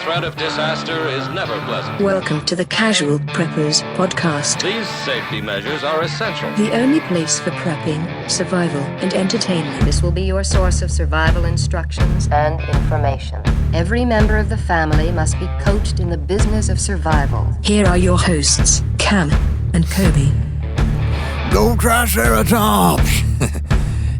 threat of disaster is never pleasant. Welcome to the Casual Preppers podcast. These safety measures are essential. The only place for prepping, survival, and entertainment. This will be your source of survival instructions and information. Every member of the family must be coached in the business of survival. Here are your hosts, Cam and Kobe. Go Triceratops!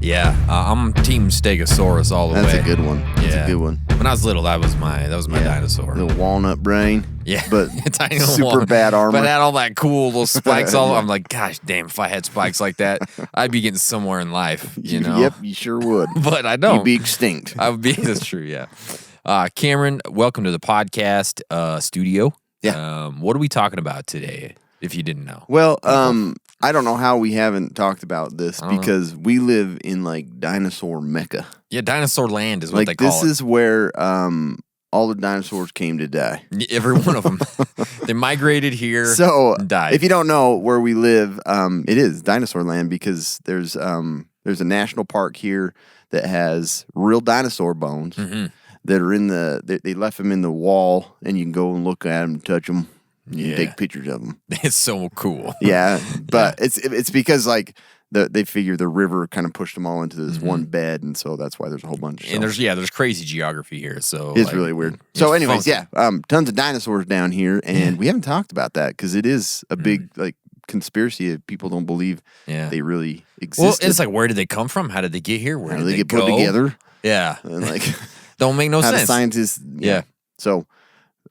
Yeah, I'm Team Stegosaurus all the way. That's a good one. That's a good one. When I was little, that was my dinosaur. Little walnut brain. Yeah, but tiny super bad armor. But had all that cool little spikes. I'm like, gosh, damn! If I had spikes like that, I'd be getting somewhere in life. You know? Yep, you sure would. But I don't. You'd be extinct. I would be. That's true. Yeah. Cameron, welcome to the podcast studio. Yeah. What are we talking about today? If you didn't know. Well, I don't know how we haven't talked about this because we live in like dinosaur mecca. Yeah, dinosaur land is what they call it. This is where all the dinosaurs came to die. Every one of them. They migrated here and died. If you don't know where we live, it is dinosaur land because there's a national park here that has real dinosaur bones that are they left them in the wall, and you can go and look at them, touch them. You can take pictures of them. It's so cool. Yeah, but it's because like they figure the river kind of pushed them all into this one bed, and so that's why there's a whole bunch. And there's crazy geography here, so it's really weird. So, anyways, tons of dinosaurs down here, and we haven't talked about that because it is a big like conspiracy that people don't believe they really exist. Well, it's like, where did they come from? How did they get here? Where did they get go? put together? Yeah, and like don't make no how sense. The scientists, yeah. So.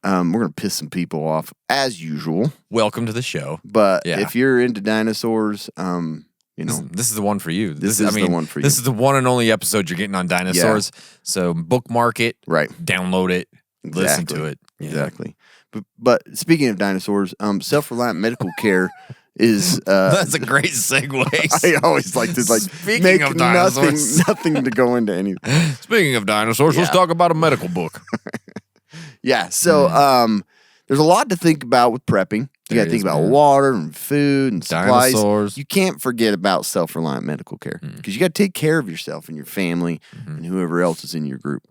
We're going to piss some people off, as usual. Welcome to the show. But if you're into dinosaurs, This is the one for you. This is the one for you. This is the one and only episode you're getting on dinosaurs. Yeah. So bookmark it. Right. Download it. Exactly. Listen to it. Yeah. Exactly. But speaking of dinosaurs, self-reliant medical care is... That's a great segue. I always like to Speaking of dinosaurs. nothing to go into anything. Speaking of dinosaurs, let's talk about a medical book. Yeah, so there's a lot to think about with prepping. You got to think about water and food and supplies. Dinosaurs. You can't forget about self-reliant medical care because you got to take care of yourself and your family and whoever else is in your group.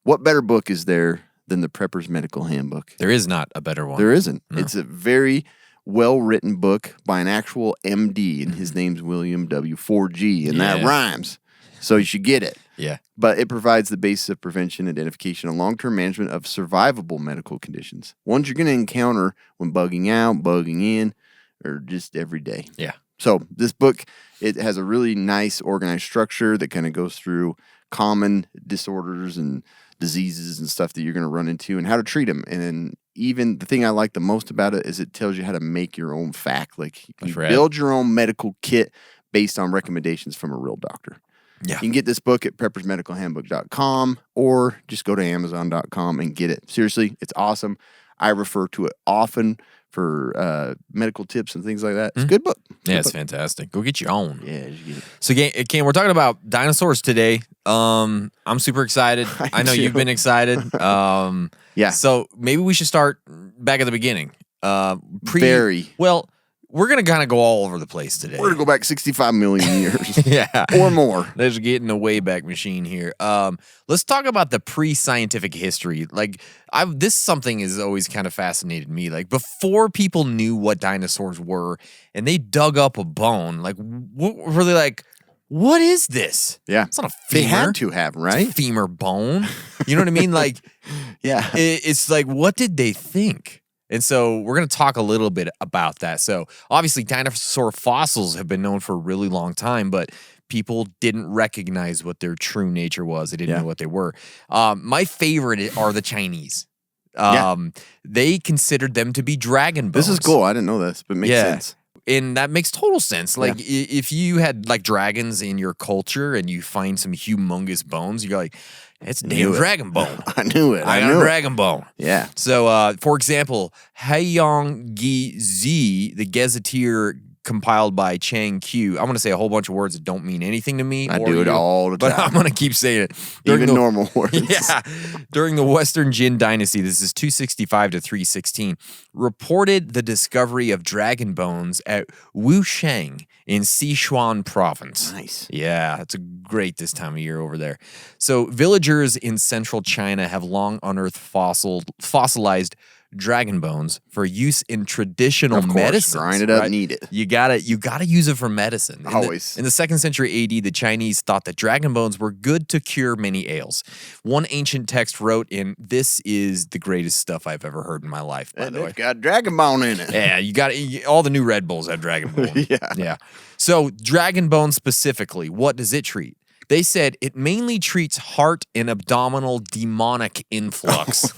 What better book is there than the Prepper's Medical Handbook? There is not a better one. There isn't. No. It's a very well-written book by an actual MD, and his name's William W. 4G, and that rhymes. So you should get it. Yeah. But it provides the basis of prevention, identification, and long-term management of survivable medical conditions. Ones you're going to encounter when bugging out, bugging in, or just every day. Yeah. So this book, it has a really nice organized structure that kind of goes through common disorders and diseases and stuff that you're going to run into and how to treat them. And then even the thing I like the most about it is it tells you how to make your own FAQ. Like you build your own medical kit based on recommendations from a real doctor. Yeah. You can get this book at preppersmedicalhandbook.com or just go to amazon.com and get it. Seriously, it's awesome. I refer to it often for medical tips and things like that. It's a good book. It's fantastic. Go get your own. Yeah, just get it. So, Ken, we're talking about dinosaurs today. I'm super excited. I know you've been excited. Yeah. So maybe we should start back at the beginning. Very. Well, we're going to kind of go all over the place today. We're going to go back 65 million years. Yeah. Or more. Let's get in the Wayback Machine here. Let's talk about the pre-scientific history. Like, this something has always kind of fascinated me. Like, before people knew what dinosaurs were and they dug up a bone, like, were they like, what is this? Yeah. It's not a femur. They had to have, right? It's a femur bone. You know what I mean? Like, yeah. It's like, what did they think? And so we're going to talk a little bit about that. So obviously dinosaur fossils have been known for a really long time, but people didn't recognize what their true nature was. They didn't know what they were. My favorite are the Chinese. They considered them to be dragon bones. This is cool. I didn't know this, but it makes sense. And that makes total sense. Like, if you had, like, dragons in your culture and you find some humongous bones, you're like, it's a damn dragon bone. I knew it. I got a dragon bone. Yeah. So, for example, Haiyang Gi Zi, the gazetteer compiled by Chang Q. I'm going to say a whole bunch of words that don't mean anything to me. I or do it you, all the but time. I'm going to keep saying it. Even normal words. Yeah. During the Western Jin Dynasty, this is 265 to 316, reported the discovery of dragon bones at Wushang in Sichuan province. Nice. Yeah, it's great this time of year over there. So villagers in central China have long unearthed fossilized dragon bones for use in traditional Of course, medicine. grind it up and eat it. You gotta use it for medicine. Always. In the 2nd century AD, the Chinese thought that dragon bones were good to cure many ails. One ancient text wrote in, "This is the greatest stuff I've ever heard in my life." By And the way, it's got dragon bone in it. yeah, all the new Red Bulls have dragon bone. Yeah. So dragon bone specifically, what does it treat? They said it mainly treats heart and abdominal demonic influx.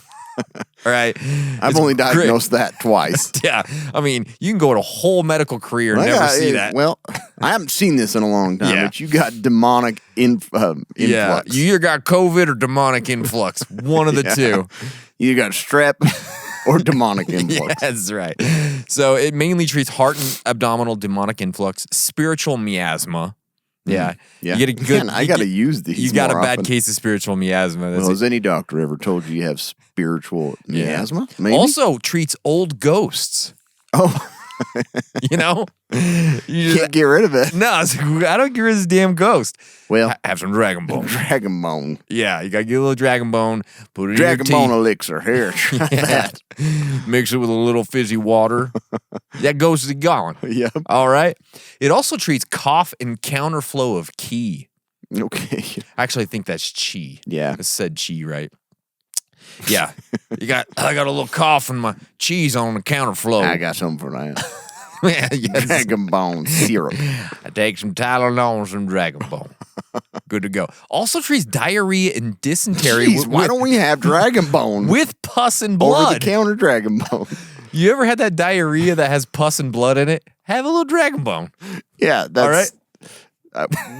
All right. I've only diagnosed that twice. Yeah. I mean, you can go to a whole medical career and never see that. Well, I haven't seen this in a long time, but you got demonic influx. Yeah. You either got COVID or demonic influx. One of the two. You got strep or demonic influx. Yeah, that's right. So it mainly treats heart and abdominal demonic influx, spiritual miasma. Yeah. Yeah. You get a good. Man, I got to use these. You got a more bad often. case of spiritual miasma. That's Well, has any doctor ever told you you have spiritual miasma? Maybe? Also treats old ghosts. Oh, You know? You can't get rid of it. No, it's like, I don't get rid of this damn ghost. Well, Have some dragon bone. dragon bone. Yeah, you got to get a little dragon bone, put it Dragon in your bone tea. elixir. Here, try that. Mix it with a little fizzy water. That ghost is gone. Yep. All right. It also treats cough and counterflow of qi. Okay. Actually, I think that's chi. Yeah. It said chi, right? Yeah. I got a little cough and my chi's on the counterflow. I got something for that. Yeah, yes. Dragon bone syrup. I take some Tylenol and some dragon bone. Good to go. Also treats diarrhea and dysentery Jeez, why don't we have dragon bone with pus and over blood? the counter dragon bone? You ever had that diarrhea that has pus and blood in it? Have a little dragon bone. Yeah, that's All right.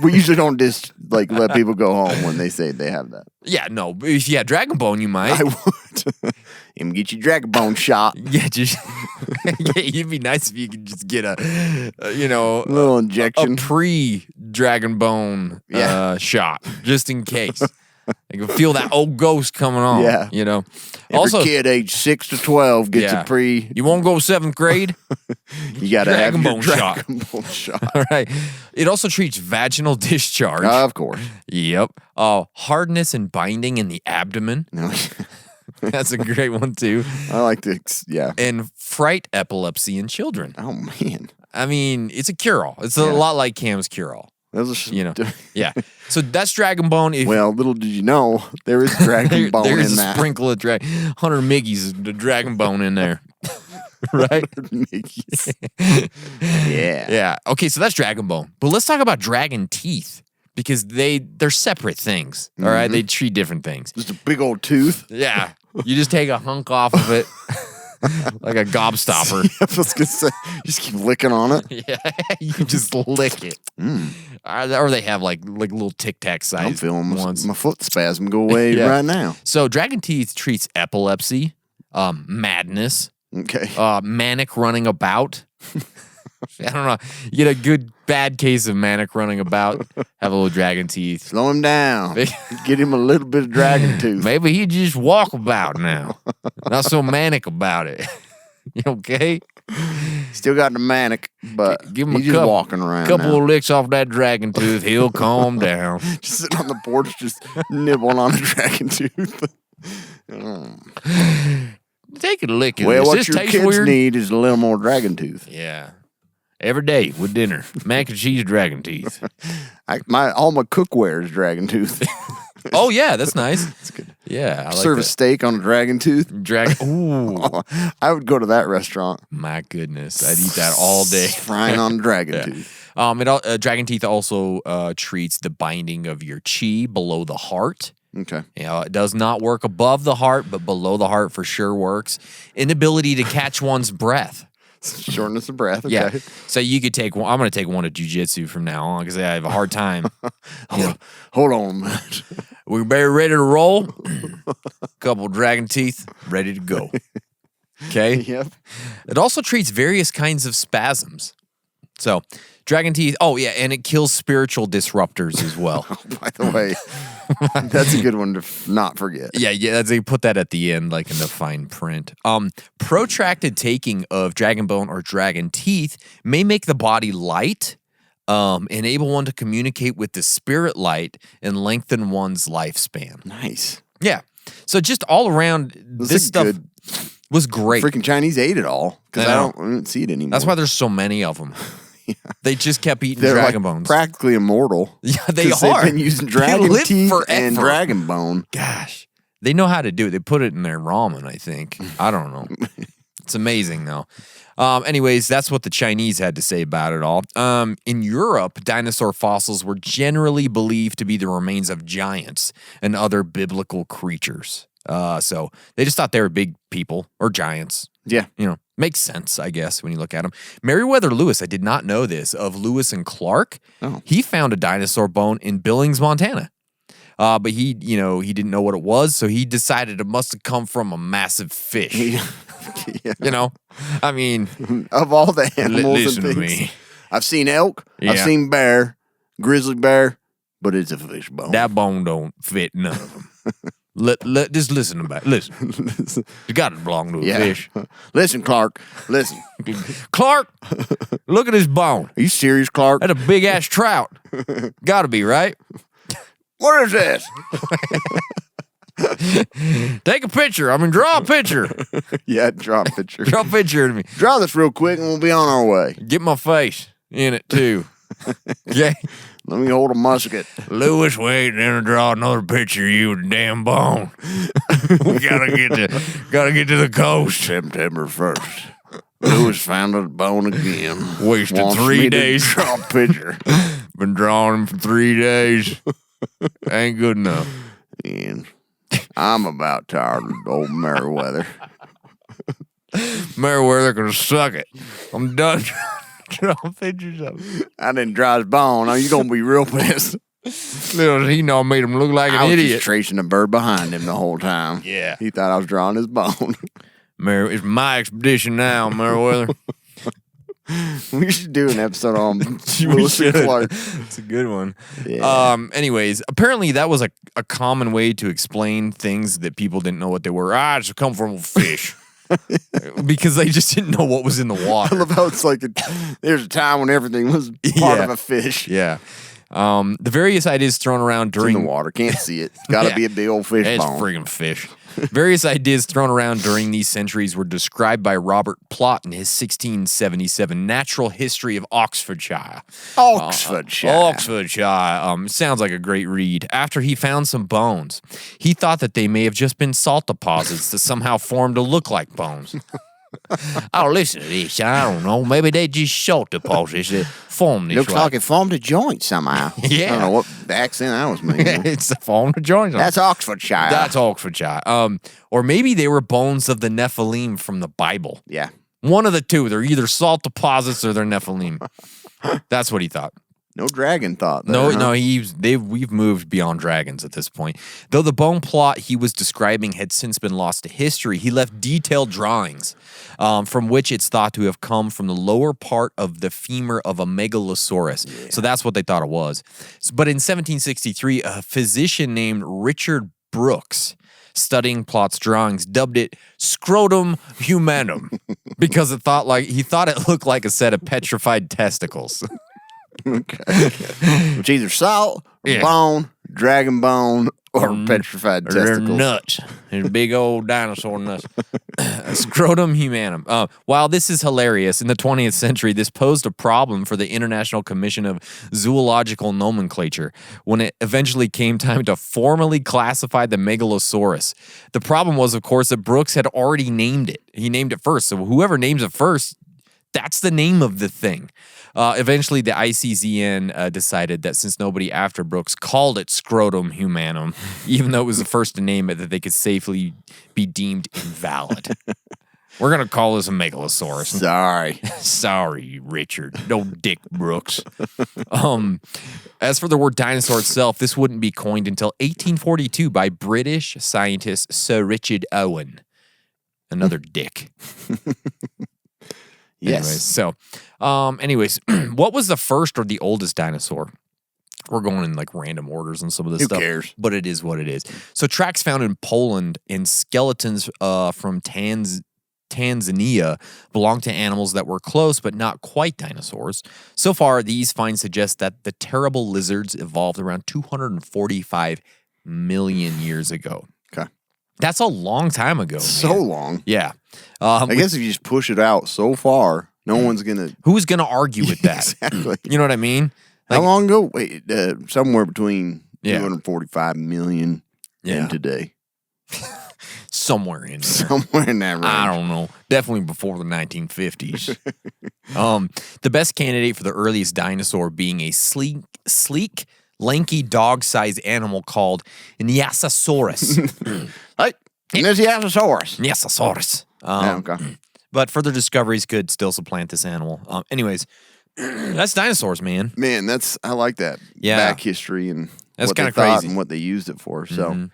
We usually don't just like let people go home when they say they have that. Yeah, no. But if you had dragon bone, you might. I would. Him get your dragon bone shot. Yeah, just yeah, it'd be nice if you could just get a Little injection. a pre-dragon bone shot, just in case. You can feel that old ghost coming on. Yeah. You know. Every Also, kid age 6 to 12 gets yeah. a pre. You won't go 7th grade? You got to have dragon your bone shot. dragon bone shot. All right. It also treats vaginal discharge. Of course. Yep. Hardness and binding in the abdomen. No, That's a great one too. I like to. Yeah. And fright epilepsy in children. Oh man, I mean, it's a cure-all. It's a lot like Cam's cure-all. those are You know. Yeah. So that's dragon bone. If Well, little did you know, there is dragon bone there's in a that. sprinkle of 100 Miggies of dragon bone in there. Right? Mickey's. Yeah. Yeah. Okay, so that's dragon bone. But let's talk about dragon teeth because they're separate things. All right? They treat different things. Just a big old tooth. Yeah. You just take a hunk off of it like a gobstopper. I was gonna say, just keep licking on it. Yeah. You just lick it. Or they have like little Tic Tac size I'm feeling ones. my foot spasm go away Yeah. right now. So dragon teeth treats epilepsy, madness, Okay. manic running about. I don't know. You get a good bad case of manic running about. Have a little dragon teeth. Slow him down. Get him a little bit of dragon tooth. Maybe he just walk about now. Not so manic about it. You okay? Still got the manic, but Give him a he's just couple, walking around couple now. of licks off that dragon tooth. He'll calm down. Just sitting on the porch, just nibbling on a dragon tooth. Take a lick of Well, this. what This your tastes kids weird. need is a little more dragon tooth. Yeah. Every day with dinner. Mac and cheese dragon teeth. All my cookware is dragon tooth. Oh, yeah. That's nice. It's good. Yeah. I like Serve a that. steak on a dragon tooth. Dragon. Ooh. I would go to that restaurant. My goodness. I'd eat that all day. Frying on dragon tooth. Dragon teeth also treats the binding of your chi below the heart. Okay. You know, it does not work above the heart, but below the heart for sure works. Inability to catch one's breath. Shortness of breath. Okay. Yeah. So you could take one. I'm going to take one to jujitsu from now on because I have a hard time. Hold on a minute. We're ready to roll. Couple dragon teeth, ready to go. Okay. Yep. It also treats various kinds of spasms. So, dragon teeth. Oh, yeah, and it kills spiritual disruptors as well. By the way, that's a good one to not forget. Yeah, they put that at the end, like in the fine print. Protracted taking of dragon bone or dragon teeth may make the body light, enable one to communicate with the spirit light, and lengthen one's lifespan. Nice. Yeah. So just all around, this stuff was great. Freaking Chinese ate it all because I don't see it anymore. That's why there's so many of them. Yeah. They just kept eating They're dragon like bones. practically immortal. Yeah, they are. They've been using dragon live teeth forever. and dragon bone. Gosh, they know how to do it. They put it in their ramen, I think. I don't know. It's amazing, though. Anyways, that's what the Chinese had to say about it all. In Europe, dinosaur fossils were generally believed to be the remains of giants and other biblical creatures. So they just thought they were big people or giants. Yeah. Makes sense, I guess, when you look at them. Meriwether Lewis, I did not know this, of Lewis and Clark. Oh. He found a dinosaur bone in Billings, Montana. But he didn't know what it was, so he decided it must have come from a massive fish. Yeah. I mean, of all the animals listen and to things, me. I've seen elk, I've Yeah. seen bear, grizzly bear, but it's a fish bone. That bone don't fit none of them. Just listen about it. Listen. You got to belong to a fish. Listen, Clark. Listen. Clark, look at this bone. Are you serious, Clark? That's a big-ass trout. Got to be, right? What is this? Take a picture. Draw a picture. Yeah, draw a picture. Draw a picture of me. Draw this real quick and we'll be on our way. Get my face in it, too. Okay? Let me hold a musket. Lewis, we ain't gonna draw another picture of you with a damn bone. We gotta get to the coast. September 1st. Lewis found a bone again. Wasted Wants 3 me to days. Draw a picture. Been drawing him for 3 days. Ain't good enough. And I'm about tired of old Meriwether. Meriwether gonna suck it. I'm done drawing pictures of him. I didn't draw his bone. Oh, you gonna be real pissed. Little he know I made him look like I an was idiot. just tracing the bird behind him the whole time. Yeah. He thought I was drawing his bone. It's my expedition now, Meriwether. We should do an episode on We Lewis and should. Clark. It's a good one. Yeah. Anyways, apparently that was a common way to explain things that people didn't know what they were. It's come from a fish. Because they just didn't know what was in the I water. love how it's like there's a time when everything was part of a fish. Yeah. The various ideas thrown around It's in during the water. Can't see it. It's got to Yeah. be a big old fish It's bone. friggin' fish. Various ideas thrown around during these centuries were described by Robert Plot in his 1677 Natural History of Oxfordshire. Oxfordshire. Oxfordshire. Sounds like a great read. After he found some bones, he thought that they may have just been salt deposits that somehow formed to look like bones. Oh, listen to this. I don't know. Maybe they just salt deposits that formed this Looks way. like it formed a joint somehow. Yeah. I don't know what accent that was making. It's a form of joint. That's Oxfordshire. That's Oxfordshire. Or maybe they were bones of the Nephilim from the Bible. Yeah. One of the two. They're either salt deposits or they're Nephilim. That's what he thought. No dragon thought that. No, huh? no, we've moved beyond dragons at this point. Though the bone plot he was describing had since been lost to history, he left detailed drawings from which it's thought to have come from the lower part of the femur of a megalosaurus. Yeah. So that's what they thought it was. But in 1763, a physician named Richard Brooks, studying Plot's drawings, dubbed it scrotum humanum because he thought it looked like a set of petrified testicles. Okay. It's either salt, or Yeah. bone, dragon bone, or petrified They're testicles. nuts. They're big old dinosaur nuts. Scrotum humanum. While this is hilarious, in the 20th century, this posed a problem for the International Commission of Zoological Nomenclature when it eventually came time to formally classify the Megalosaurus. The problem was, of course, that Brooks had already named it. He named it first. So whoever names it first, that's the name of the thing. Eventually, the ICZN decided that since nobody after Brooks called it scrotum humanum, even though it was the first to name it, that they could safely be deemed invalid. We're going to call this a megalosaurus. Sorry. Sorry, Richard. No Dick Brooks. As for the word dinosaur itself, this wouldn't be coined until 1842 by British scientist Sir Richard Owen. Another dick. Yes. Anyways, what was the first or the oldest dinosaur? We're going in like random orders and some of this Who stuff. cares? But it is what it is. So tracks found in Poland and skeletons from Tanzania belong to animals that were close but not quite dinosaurs. So far, these finds suggest that the terrible lizards evolved around 245 million years ago. Okay. That's a long time ago. So man. long. Yeah. I guess if you just push it out so far, no one's going to. Who's going to argue with that? Exactly. You know what I mean? How long ago? Wait, somewhere between Yeah. 245 million and today. Somewhere in there. Somewhere in that range. I don't know. Definitely before the 1950s. The best candidate for the earliest dinosaur being a sleek, lanky dog-sized animal called Nyasasaurus. Hey, there's the Allosaurus. Nyasasaurus. Okay. But further discoveries could still supplant this animal. Anyways, that's dinosaurs, man. Man, I like that. Yeah. Back history and That's what they kinda thought crazy. and what they used it for. So,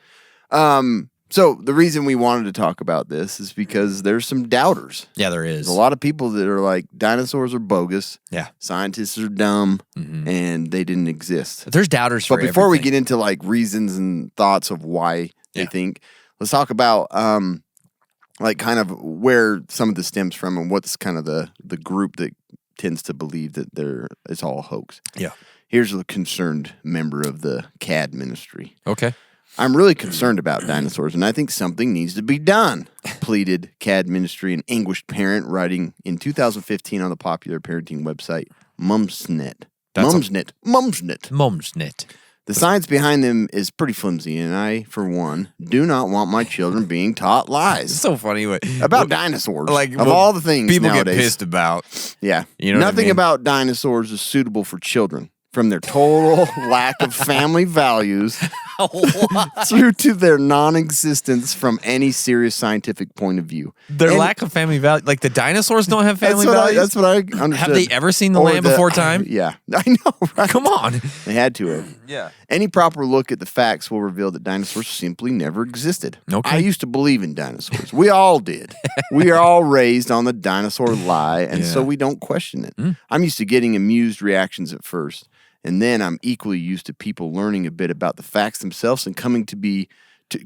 so the reason we wanted to talk about this is because there's some doubters. Yeah, there is. There's a lot of people that are like, dinosaurs are bogus. Yeah. Scientists are dumb and they didn't exist. There's doubters for But before we everything. get into like reasons and thoughts of why they think, let's talk about like kind of where some of this stems from and what's kind of the group that tends to believe that it's all a hoax. Yeah. Here's a concerned member of the CAD ministry. Okay. I'm really concerned about dinosaurs, and I think something needs to be done, pleaded CAD ministry, an anguished parent writing in 2015 on the popular parenting website Mumsnet. Mumsnet. The science behind them is pretty flimsy, and I, for one, do not want my children being taught It's lies so funny. about dinosaurs. Like, of all the things people nowadays. get pissed about. Yeah. You know what I Nothing mean? about dinosaurs is suitable for children. From their total lack of family values through to their non-existence from any serious scientific point of view. Their lack of family value. Like the dinosaurs don't have family That's values? what I understood. Have they ever seen the Or land before time? Yeah. I know, right? Come on. They had to have. Yeah. Any proper look at the facts will reveal that dinosaurs simply never existed. Okay. I used to believe in dinosaurs. We all did. We are all raised on the dinosaur lie, and so we don't question it. I'm used to getting amused reactions at first, and then I'm equally used to people learning a bit about the facts themselves and coming to be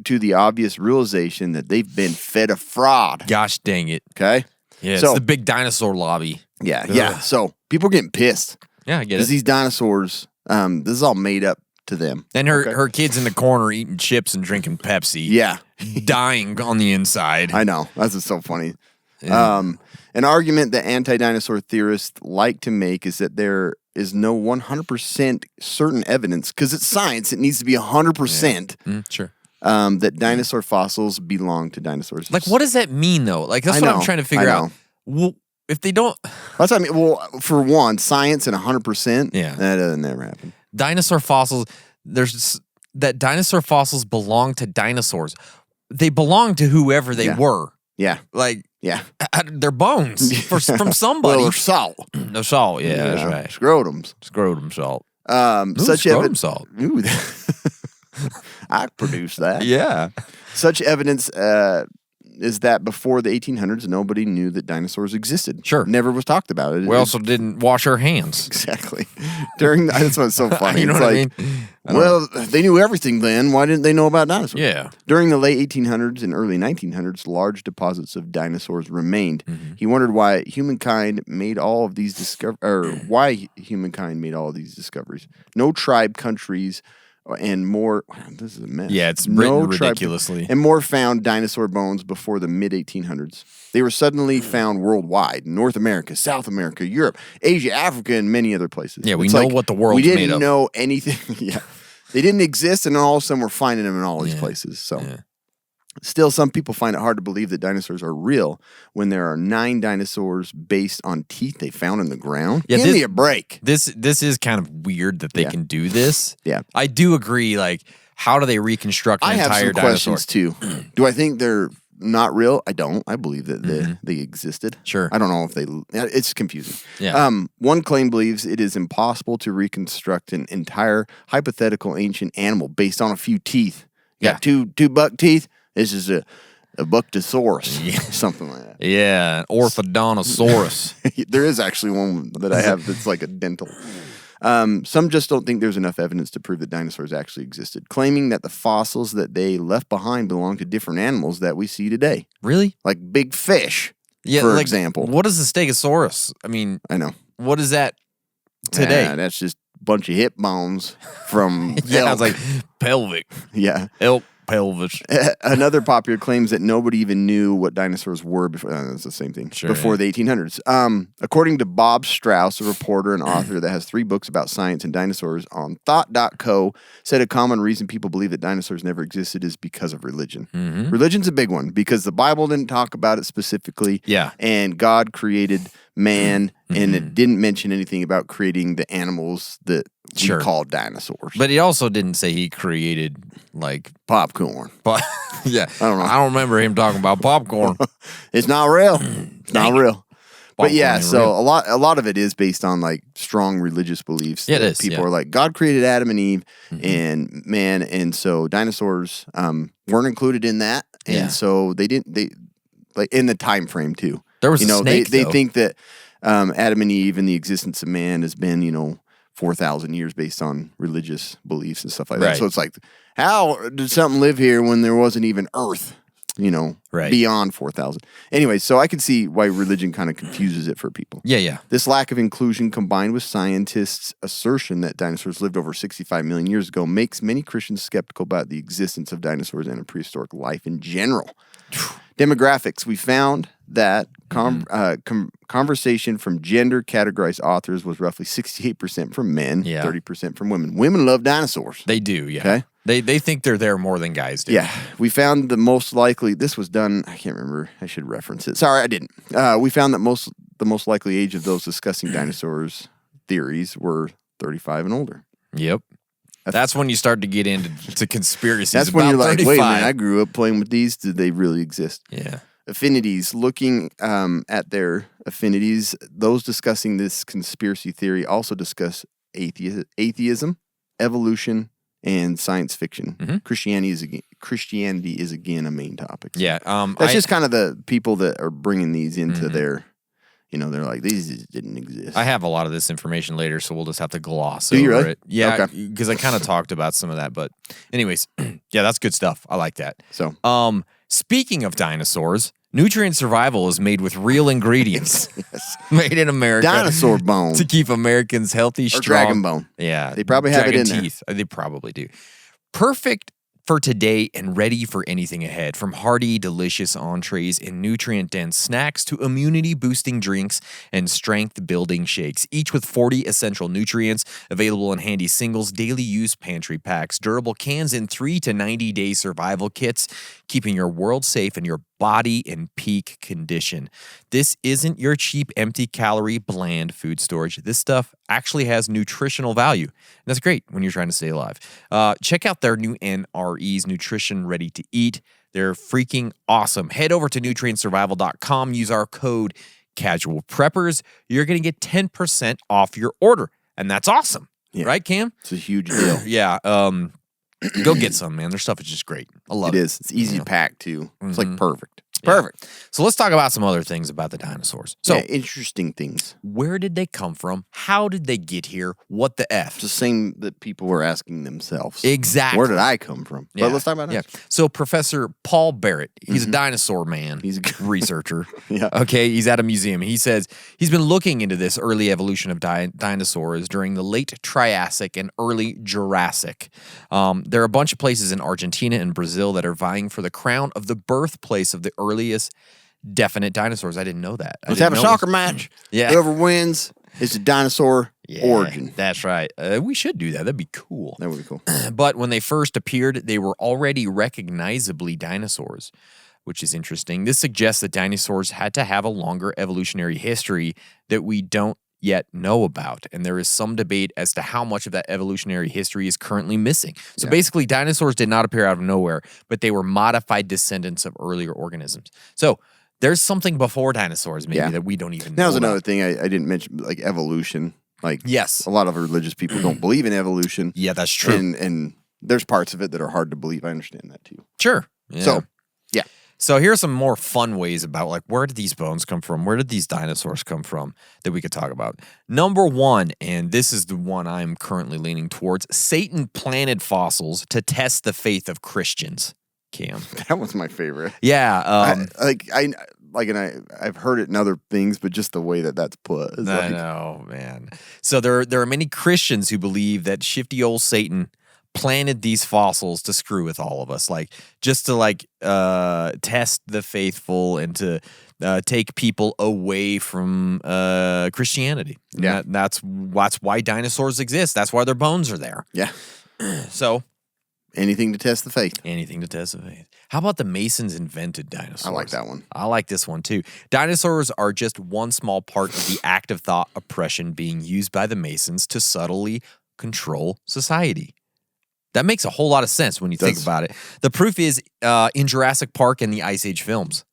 to the obvious realization that they've been fed a fraud. Gosh dang it. Okay? Yeah, So- it's the big dinosaur lobby. Yeah. Ugh. So people are getting pissed Yeah, I get because it. these dinosaurs, this is all made up to them. And her, Okay? her kid's in the corner eating chips and drinking Pepsi. Yeah. Dying on the inside. I know. That's just so funny. An argument that anti-dinosaur theorists like to make is that there is no 100% certain evidence, because it's science, it needs to be 100%, Sure. that dinosaur fossils belong to dinosaurs. Like, what does that mean, though? Like, that's I what I'm know, trying to figure I out. Well, if they don't, That's what I mean. Well, for one, science and 100%, Yeah. that doesn't never happen. dinosaur fossils, that dinosaur fossils belong to dinosaurs. They belong to whoever they Yeah. were. Yeah. Like, Yeah. they're bones from somebody. Well, or salt. No salt. Yeah, that's right. Scrotums. Scrotum salt. Such scrotum evidence. salt. Ooh, I produced that. Yeah. Such evidence is that before the 1800s, nobody knew that dinosaurs existed. Sure. Never was talked about it. We also didn't wash our hands. Exactly. That's what's so funny. You know It's what I like, mean? well, they knew everything then. Why didn't they know about dinosaurs? Yeah. During the late 1800s and early 1900s, large deposits of dinosaurs remained. He wondered why humankind made all of these discoveries. No tribe, countries, and more. This is a mess. Yeah, it's written tribe- ridiculously. and more found dinosaur bones before the mid 1800s. They were suddenly found worldwide: North America, South America, Europe, Asia, Africa, and many other places. Yeah, we It's know like what the world's we didn't made of. know anything. Yeah, they didn't exist, and then all of a sudden we're finding them in all these Yeah. places. So. Yeah. Still, some people find it hard to believe that dinosaurs are real when there are 9 dinosaurs based on teeth they found in the ground. Yeah, Give me a break. This is kind of weird that they Yeah. can do this. Yeah. I do agree. Like, how do they reconstruct an I have entire some dinosaur? questions too. Do I think they're not real? I don't. I believe that they existed. Sure. I don't know if they. It's confusing. Yeah. One claim believes it is impossible to reconstruct an entire hypothetical ancient animal based on a few teeth. You got two buck teeth. This is a Buctosaurus, something like that. Yeah, Orthodontosaurus. There is actually one that I have that's like a dental. Some just don't think there's enough evidence to prove that dinosaurs actually existed, claiming that the fossils that they left behind belong to different animals that we see today. Really? Like big fish, Yeah, for like, example. What is a Stegosaurus? I mean, I know. what is that today? That's just a bunch of hip bones from Yeah, elk. it's like pelvic. Yeah. Elk pelvis. Another popular claims that nobody even knew what dinosaurs were before. That's the same thing. Sure, before the 1800s. According to Bob Strauss, a reporter and author that has 3 books about science and dinosaurs on Thought.co, said a common reason people believe that dinosaurs never existed is because of religion. Mm-hmm. Religion's a big one because the Bible didn't talk about it specifically. Yeah. And God created man, and it didn't mention anything about creating the animals that we call dinosaurs. But he also didn't say he created like popcorn. But yeah, I don't know. I don't remember him talking about popcorn. It's not real. It's not real. But yeah, ain't so real. a lot of it is based on like strong religious beliefs. Yeah, it that is, People yeah. are like, God created Adam and Eve and man, and so dinosaurs weren't included in that, and Yeah. so they like in the time frame too. There was a snake, they though. think that Adam and Eve and the existence of man has been 4,000 years based on religious beliefs and stuff like that. Right. So it's like, how did something live here when there wasn't even Earth? Right. Beyond 4,000. Anyway, so I can see why religion kind of confuses it for people. Yeah. This lack of inclusion combined with scientists' assertion that dinosaurs lived over 65 million years ago makes many Christians skeptical about the existence of dinosaurs and a prehistoric life in general. Demographics. We found that conversation from gender categorized authors was roughly 68% from men, 30% from women. Women love dinosaurs. They do, yeah. Okay. They think they're there more than guys do. Yeah, we found the most likely. This was done. I can't remember. I should reference it. Sorry, I didn't. We found that the most likely age of those discussing dinosaurs theories were 35 and older. Yep. That's when you start to get into conspiracies. That's when about you're like, 35. wait a minute, I grew up playing with these. Did they really exist? Yeah. Affinities. Looking at their affinities, those discussing this conspiracy theory also discuss atheism, evolution, and science fiction. Mm-hmm. Christianity is again a main topic. So Yeah. that's just kind of the people that are bringing these into their, they're like, these didn't exist. I have a lot of this information later, so we'll just have to gloss Do you over really? it. Yeah, Okay. because I kind of talked about some of that. But anyways, yeah, that's good stuff. I like that. So, Speaking of dinosaurs, nutrient survival is made with real ingredients. Made in America. dinosaur bone. To keep Americans healthy, Or strong. dragon bone. Yeah. They probably have it dragon in there. teeth. They probably do. Perfect for today and ready for anything ahead. From hearty, delicious entrees and nutrient-dense snacks to immunity-boosting drinks and strength-building shakes, each with 40 essential nutrients available in handy singles, daily use pantry packs, durable cans, and 3 to 90-day survival kits, keeping your world safe and your body in peak condition. This isn't your cheap, empty-calorie, bland food storage. This stuff actually has nutritional value. And that's great when you're trying to stay alive. Check out their new NREs, Nutrition Ready to Eat. They're freaking awesome. Head over to nutrientsurvival.com. Use our code CASUALPREPPERS. You're going to get 10% off your order. And that's awesome. Yeah. Right, Cam? It's a huge deal. Yeah. Go get some, man. Their stuff is just great. I love it. It is. It's easy to pack, too. It's like perfect. It's Yeah. perfect. So let's talk about some other things about the dinosaurs. So, Yeah, interesting things. where did they come from? How did they get here? What the F? It's the same that people were asking themselves. Exactly. Where did I come from? But let's talk about Yeah. that. So Professor Paul Barrett, he's a dinosaur man. He's a researcher. Yeah. Okay. He's at a museum. He says he's been looking into this early evolution of dinosaurs during the late Triassic and early Jurassic. There are a bunch of places in Argentina and Brazil that are vying for the crown of the birthplace of the earliest definite dinosaurs. I didn't know that. Let's have a soccer match. Yeah. Whoever wins is a dinosaur origin. That's right. We should do that. That'd be cool. That would be cool. But when they first appeared, they were already recognizably dinosaurs, which is interesting. This suggests that dinosaurs had to have a longer evolutionary history that we don't yet know about. And there is some debate as to how much of that evolutionary history is currently missing. So basically, dinosaurs did not appear out of nowhere, but they were modified descendants of earlier organisms. So there's something before dinosaurs maybe that we don't even know. That was another about. thing I didn't mention, like evolution. Like, Yes. a lot of religious people don't believe in evolution. Yeah, that's true. And there's parts of it that are hard to believe. I understand that too. Sure. Yeah. So, yeah. So here are some more fun ways about like where did these bones come from? Where did these dinosaurs come from that we could talk about? Number one, and this is the one I'm currently leaning towards, Satan planted fossils to test the faith of Christians. Cam. That was my favorite. Yeah. I've heard it in other things, but just the way that that's put. Is I know, man. So there are many Christians who believe that shifty old Satan planted these fossils to screw with all of us, like just to test the faithful and to take people away from Christianity. Yeah, that's why dinosaurs exist. That's why their bones are there. Yeah. So anything to test the faith. Anything to test the faith. How about the Masons invented dinosaurs? I like that one. I like this one too. Dinosaurs are just one small part of the active thought oppression being used by the Masons to subtly control society. That makes a whole lot of sense when you think about it. The proof is in Jurassic Park and the Ice Age films.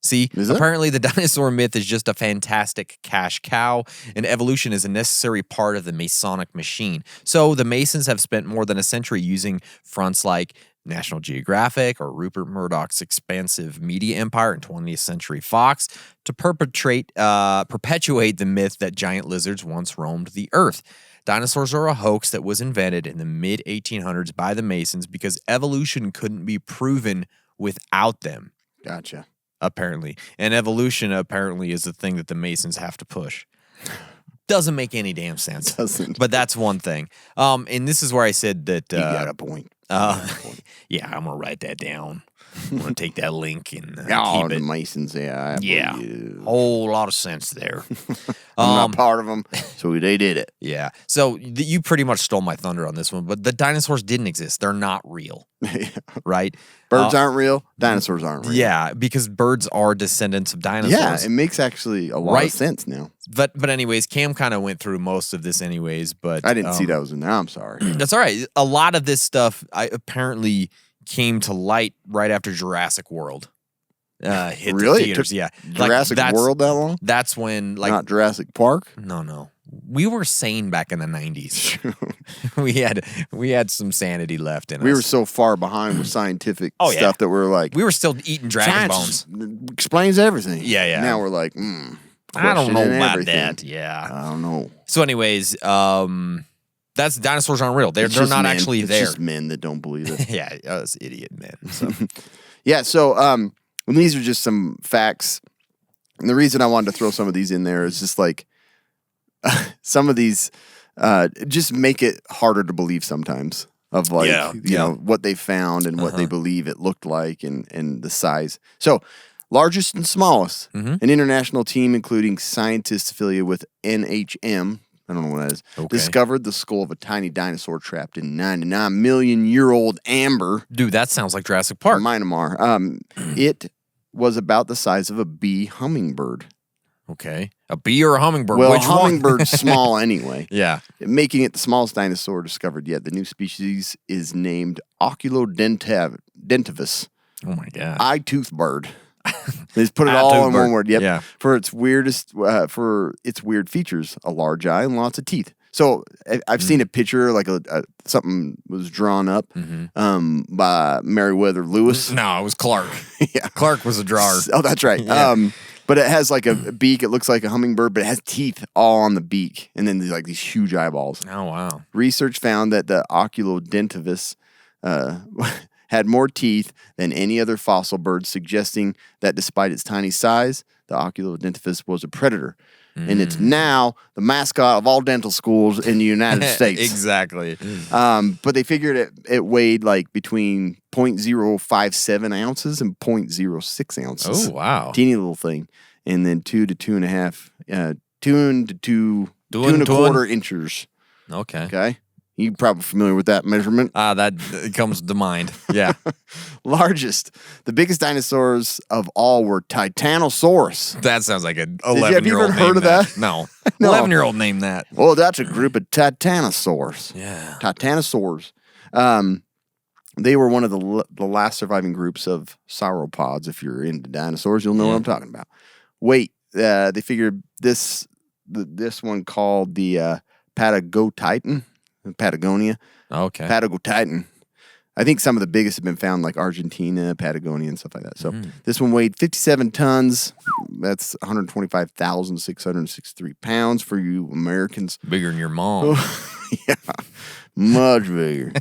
See, apparently the dinosaur myth is just a fantastic cash cow, and evolution is a necessary part of the Masonic machine. So the Masons have spent more than a century using fronts like National Geographic or Rupert Murdoch's expansive media empire and 20th Century Fox to perpetuate the myth that giant lizards once roamed the earth. Dinosaurs are a hoax that was invented in the mid-1800s by the Masons because evolution couldn't be proven without them. Gotcha. Apparently. And evolution apparently is the thing that the Masons have to push. Doesn't make any damn sense. Doesn't. But that's one thing. And this is where I said that... you got a point. Yeah, I'm going to write that down. I'm going to take that link and keep the it. Masons, yeah. Whole lot of sense there. I'm not part of them, so they did it. Yeah. So you pretty much stole my thunder on this one, but the dinosaurs didn't exist. They're not real. Right? Birds aren't real. Dinosaurs aren't real. Yeah, because birds are descendants of dinosaurs. Yeah, it makes actually a lot of sense now. But anyways, Cam kind of went through most of this anyways, but... I didn't see that was in there. I'm sorry. That's all right. A lot of this stuff apparently came to light right after Jurassic World hit the theaters. Yeah, Jurassic World that long? That's when not Jurassic Park. No. We were sane back in the 90s. we had some sanity left in us. We were so far behind with scientific stuff that we're like, we were still eating dragon bones. Explains everything. Yeah. Now we're like, I don't know about everything. that. Yeah, I don't know. So, anyways, that's dinosaurs aren't real. They're not actually there. It's just men that don't believe it. Yeah, us idiot men. So. Yeah. So, when these are just some facts, and the reason I wanted to throw some of these in there is just like some of these just make it harder to believe sometimes of like you know what they found and what they believe it looked like and the size. So. Largest and smallest, an international team including scientists affiliated with NHM, I don't know what that is, discovered the skull of a tiny dinosaur trapped in 99-million-year-old amber. Dude, that sounds like Jurassic Park. Myanmar. It was about the size of a bee hummingbird. Okay. A bee or a hummingbird? Well, which a hummingbird's small anyway. Yeah. Making it the smallest dinosaur discovered yet. The new species is named Oculodentavis. Oh, my God. Eye-tooth bird. They just put it all in one word. Yep. Yeah. For its weird features, a large eye and lots of teeth. So I've seen a picture, like something was drawn up by Meriwether Lewis. No, it was Clark. Yeah, Clark was a drawer. Oh, that's right. Yeah. But it has like a beak. It looks like a hummingbird, but it has teeth all on the beak, and then there's like these huge eyeballs. Oh wow! Research found that the Oculodentavis had more teeth than any other fossil bird, suggesting that despite its tiny size, the Oculodentavis was a predator. And it's now the mascot of all dental schools in the United States. Exactly. But they figured it weighed like between 0.057 ounces and 0.06 ounces. Oh, wow. Teeny little thing. And then 2 to 2.5, 2 to 2.25 inches. Okay. You're probably familiar with that measurement. That comes to mind. Yeah. Largest. The biggest dinosaurs of all were Titanosaurus. That sounds like an 11-year-old. Have you ever heard of that? No. No. 11-year-old named that. Well, that's a group of Titanosaurs. Yeah. Titanosaurs. They were one of the last surviving groups of sauropods. If you're into dinosaurs, you'll know what I'm talking about. Wait, they figured this one called the Patagotitan. Patagonia. Okay. Patagotitan I think some of the biggest have been found like Argentina, Patagonia, and stuff like that. So this one weighed 57 tons. That's 125,663 pounds for you Americans. Bigger than your mom. Yeah, much bigger.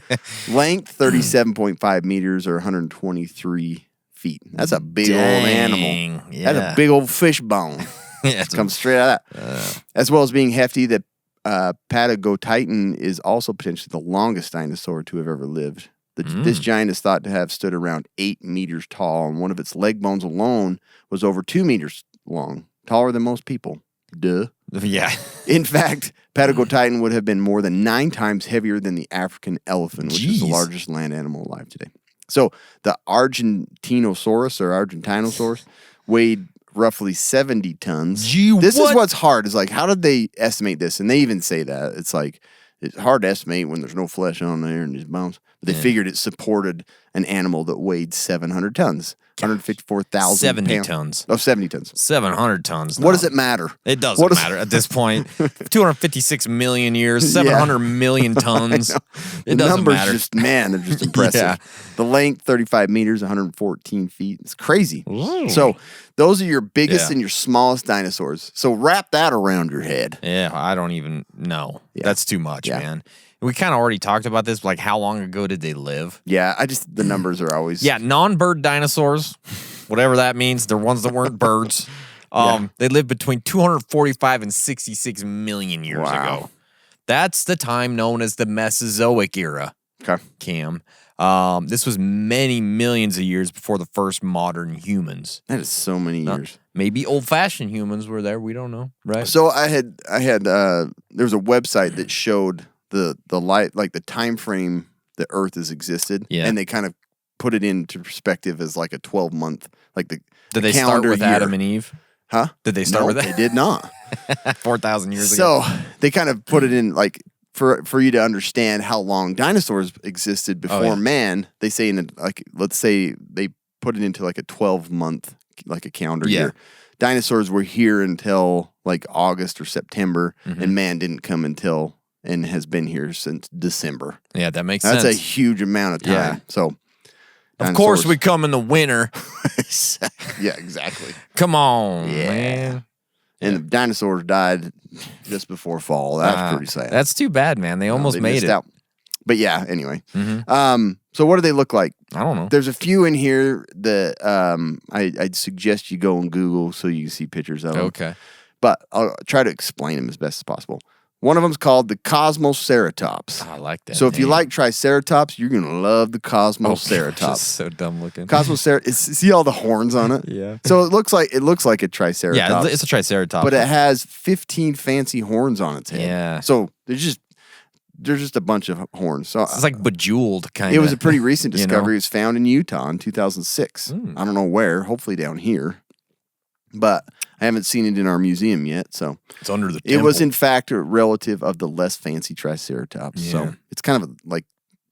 Length 37.5 meters or 123 feet. That's a big old animal. Yeah. That's a big old fish bone. Yeah, It comes straight out of that. As well as being hefty, the Patagotitan is also potentially the longest dinosaur to have ever lived. This giant is thought to have stood around 8 meters tall, and one of its leg bones alone was over 2 meters long, taller than most people. Duh. Yeah. In fact, Patagotitan would have been more than 9 times heavier than the African elephant, which is the Jeez. largest land animal alive today. So the Argentinosaurus weighed roughly 70 tons. Gee, this what? is what's hard, is like, how did they estimate this? And they even say that. It's like, it's hard to estimate when there's no flesh on there and these bones. But they figured it supported an animal that weighed 700 tons. 154,000 70 pounds. tons. Oh, 70 tons. 700 tons. What does it matter? It doesn't What does- matter at this point. 256 million years, 700 million tons. The It doesn't numbers matter. just, man, they're just impressive. Yeah. The length, 35 meters, 114 feet. It's crazy. So those are your biggest Yeah. and your smallest dinosaurs. So wrap that around your head. Yeah, I don't even know. Yeah. That's too much, Yeah. man. We kind of already talked about this, like how long ago did they live? Yeah, the numbers are always. Yeah, non-bird dinosaurs, whatever that means. They're ones that weren't birds. They lived between 245 and 66 million years Wow. ago. That's the time known as the Mesozoic era, Okay. Cam. This was many millions of years before the first modern humans. That is so many years. Maybe old-fashioned humans were there. We don't know, right? So I had there was a website that showed the light, like the time frame the Earth has existed. Yeah. And they kind of put it into perspective as like a 12-month, like the Did they start calendar with year. Adam and Eve? Huh? Did they start No, with that? They did not. 4,000 years ago. So they kind of put it in like for you to understand how long dinosaurs existed before yeah. man. They say let's say they put it into like a 12-month, like a calendar Yeah. year. Dinosaurs were here until like August or September, Mm-hmm. and man didn't come until and has been here since December. Yeah, that makes That's sense. a huge amount of time. Yeah. So Of course, dinosaurs- we come in the winter. yeah, exactly. Come on, Yeah. man. And the dinosaurs died just before fall. That's pretty sad. That's too bad, man. They almost They made missed it. out. But yeah, anyway. Mm-hmm. So what do they look like? I don't know. There's a few in here that I'd suggest you go on Google so you can see pictures of them. Okay. But I'll try to explain them as best as possible. One of them's called the Cosmoceratops. I like that. So if you name. like Triceratops, you're going to love the Oh, Cosmoceratops. just so dumb looking. Cosmoceratops. See all the horns on it? Yeah. So it looks like a Triceratops. Yeah, it's a Triceratops. but it has 15 fancy horns on its head. Yeah. So there's just a bunch of horns. So it's like bejeweled kind of. it was a pretty recent you know? discovery. It was found in Utah in 2006. I don't know where. Hopefully down here. But I haven't seen it in our museum yet. So It's under the it was temple. in fact a relative of the less fancy Triceratops. Yeah. So it's kind of like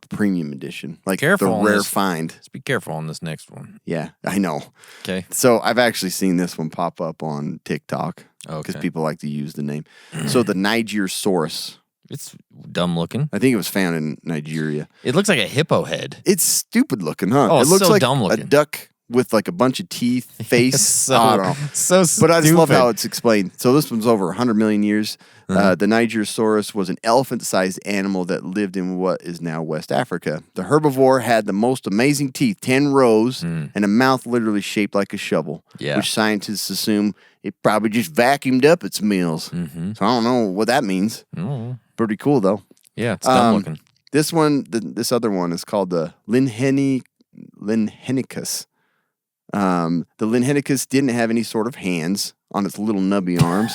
premium edition, like Careful the on rare this. find. Just be careful on this next one. Yeah, I know. Okay. So I've actually seen this one pop up on TikTok because Okay. people like to use the name. So the Nigersaurus, It's dumb looking. I think it was found in Nigeria. It looks like a hippo head. It's stupid looking, huh? Oh, it it's looks so like dumb a looking. duck with like a bunch of teeth, face. So, I don't know. so But I just love stupid. how it's explained. So this one's over 100 million years. Uh-huh. The Nigersaurus was an elephant-sized animal that lived in what is now West Africa. The herbivore had the most amazing teeth, 10 rows, and a mouth literally shaped like a shovel, Yeah. which scientists assume it probably just vacuumed up its meals. So I don't know what that means. Oh, Pretty cool, though. yeah, it's dumb Um, looking. This one, this other one is called the Linhenicus. The Linhenicus didn't have any sort of hands on its little nubby arms.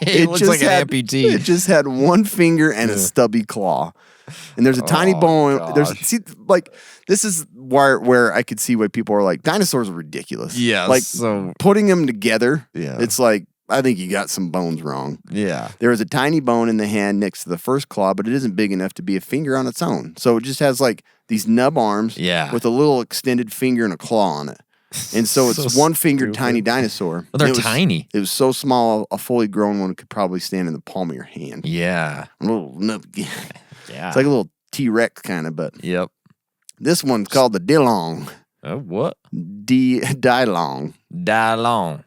It looks like an amputee. It just had one finger and a stubby claw. And there's a tiny bone. There's this is where I could see why people are like, dinosaurs are ridiculous. Yeah, like so- putting them together. Yeah. It's like, I think you got some bones wrong. Yeah. There is a tiny bone in the hand next to the first claw, but it isn't big enough to be a finger on its own. So it just has like these nub arms Yeah. with a little extended finger and a claw on it. And so it's So one-fingered stupid. tiny dinosaur. Well, they're It was- tiny. It was so small, a fully grown one could probably stand in the palm of your hand. Yeah. A little nub. Yeah. It's like a little T-Rex kind of, but Yep. This one's called the Dilong. What? Dilong. Dilong.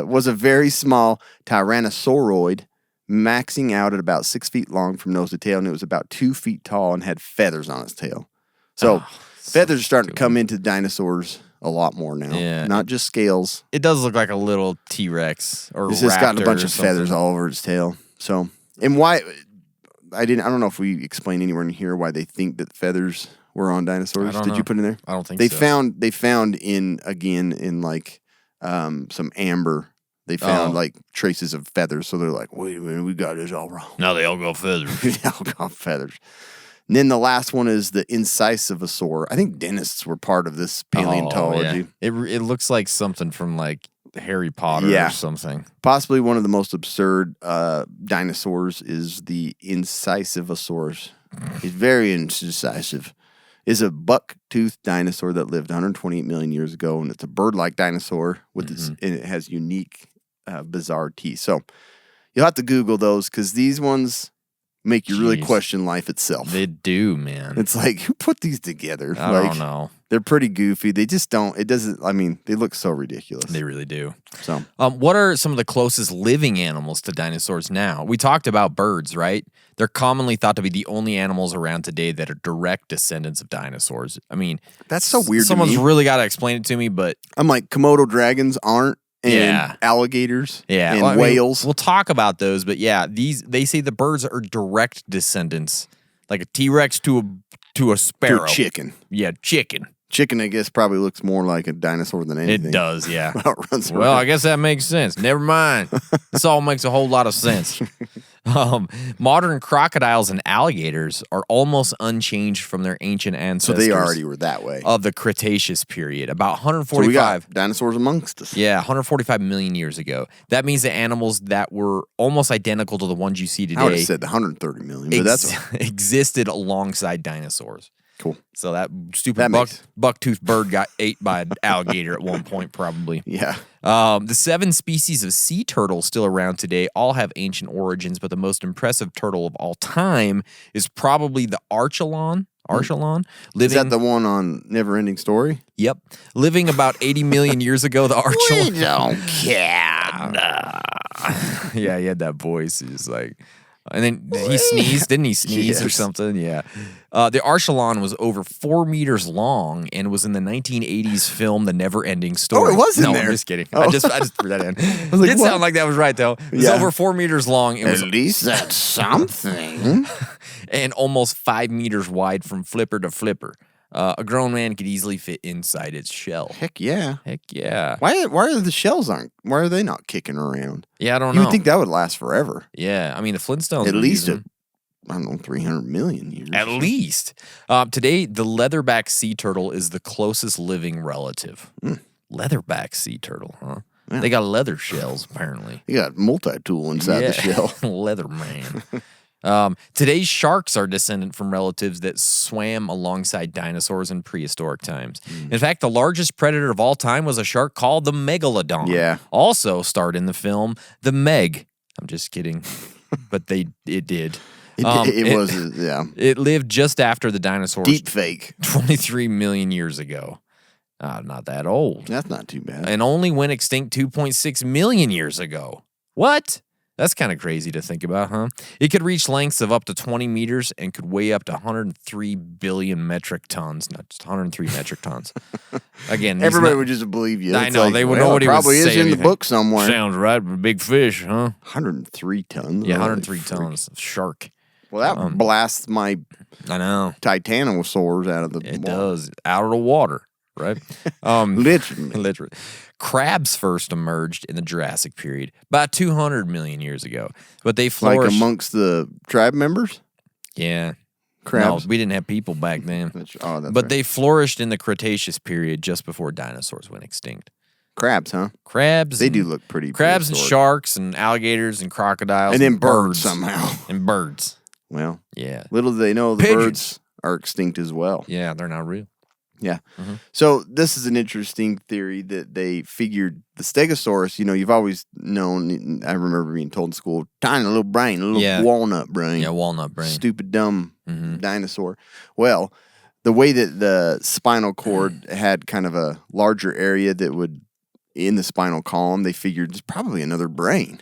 Was a very small tyrannosauroid, maxing out at about 6 feet long from nose to tail, and it was about 2 feet tall and had feathers on its tail. So feathers are starting to come into dinosaurs a lot more now. Yeah. Not just scales. It does look like a little T-Rex or It's just got a raptor bunch or of something. feathers all over its tail. So, and why I don't know if we explained anywhere in here why they think that feathers were on dinosaurs. I don't Did know. you put in there? I don't think They so. found in like some amber. They found like traces of feathers. So they're like, wait a minute, we got this all wrong. Now they all got feathers. They all got feathers. And then the last one is the incisivosaur. I think dentists were part of this paleontology. Oh, yeah. It looks like something from like Harry Potter Yeah. or something. Possibly one of the most absurd dinosaurs is the incisivosaurus. He's very incisive. Is a buck-toothed dinosaur that lived 128 million years ago, and it's a bird-like dinosaur with and it has unique, bizarre teeth. So you'll have to Google those because these ones make you really Jeez. question life itself. They do, man. It's like, who put these together? I Like, don't know. They're pretty goofy. They just don't. It doesn't. I mean, they look so ridiculous. They really do. So What are some of the closest living animals to dinosaurs now? We talked about birds, right? They're commonly thought to be the only animals around today that are direct descendants of dinosaurs. I mean, that's so weird. Someone's to me. really got to explain it to me, but I'm like, Komodo dragons aren't, and Yeah. alligators, yeah, and well, I mean, whales. we'll talk about those, but yeah, they say the birds are direct descendants, like a T-Rex to a to sparrow. a chicken. Yeah, chicken. Chicken, I guess, probably looks more like a dinosaur than anything. It does, yeah. Outruns Well, I around. guess that makes sense. Never mind. This all makes a whole lot of sense. Modern crocodiles and alligators are almost unchanged from their ancient So ancestors. they already were that way. of the Cretaceous period, about So we 145. got dinosaurs amongst us. Yeah, 145 million years ago. That means the animals that were almost identical to the ones you see today I would have said the 130 million, but that's existed alongside dinosaurs. cool. So that stupid That makes- buck-toothed bird got ate by an alligator at one point, probably. Yeah. The 7 species of sea turtles still around today all have ancient origins, but the most impressive turtle of all time is probably the Archelon. Archelon, Is living. that the one on Neverending Story? Yep, living about 80 million years ago. The Archelon. don't care. Yeah, he had that voice. He's like, and then he sneezed. Didn't he sneeze or Yes. something? Yeah. The Archelon was over 4 meters long and was in the 1980s film The Never Ending Story. Oh, it was in no, there. I'm just kidding. Oh. I just threw that in. It like, did what? sound like that was right though. It was Yeah. over 4 meters long. It was At least that's something. and almost 5 meters wide from flipper to flipper. A grown man could easily fit inside its shell. Heck yeah. Heck yeah. Why are the shells why are they not kicking around? Yeah, I don't You know. would think that would last forever. Yeah, I mean the Flintstones At were least using- I don't know, 300 million years. At least. Today, the leatherback sea turtle is the closest living relative. Leatherback sea turtle, huh? Yeah. They got leather shells, apparently. You got multi-tool inside the shell. Leather man. Today's sharks are descendant from relatives that swam alongside dinosaurs in prehistoric times. In fact, the largest predator of all time was a shark called the megalodon. Yeah. Also starred in the film The Meg. I'm just kidding. But it did. It was, yeah. It lived just after the dinosaurs. Deep fake. 23 million years ago. Not that old. That's not too bad. And only went extinct 2.6 million years ago. What? That's kind of crazy to think about, huh? It could reach lengths of up to 20 meters and could weigh up to 103 billion metric tons. Not just 103 metric tons. Again, these Everybody nu- would just believe you. I It's know, like, they would well, nobody it would probably is say in the anything. book somewhere. Sounds right, but big fish, huh? 103 tons. Yeah, Holy 103 freak. tons of shark. Well, that blasts my I know. titanosaurs out of the It water. does. Out of the water, right? Literally. Literally. Crabs first emerged in the Jurassic period, about 200 million years ago. But they Like flourished. amongst the tribe members? Yeah. Crabs? No, we didn't have people back then. That's But right. they flourished in the Cretaceous period just before dinosaurs went extinct. Crabs, huh? Crabs. They and- do look pretty Crabs and prehistoric. sharks and alligators and crocodiles. And then birds somehow. And birds. Well, Yeah. little do they know the Pigeons. birds are extinct as well. Yeah, they're not real. Yeah. So this is an interesting theory that they figured the Stegosaurus, you've always known, I remember being told in school, tiny little brain, a little Yeah. walnut brain. Yeah, walnut brain. Stupid, dumb dinosaur. Well, the way that the spinal cord had kind of a larger area that would, in the spinal column, they figured it's probably another brain.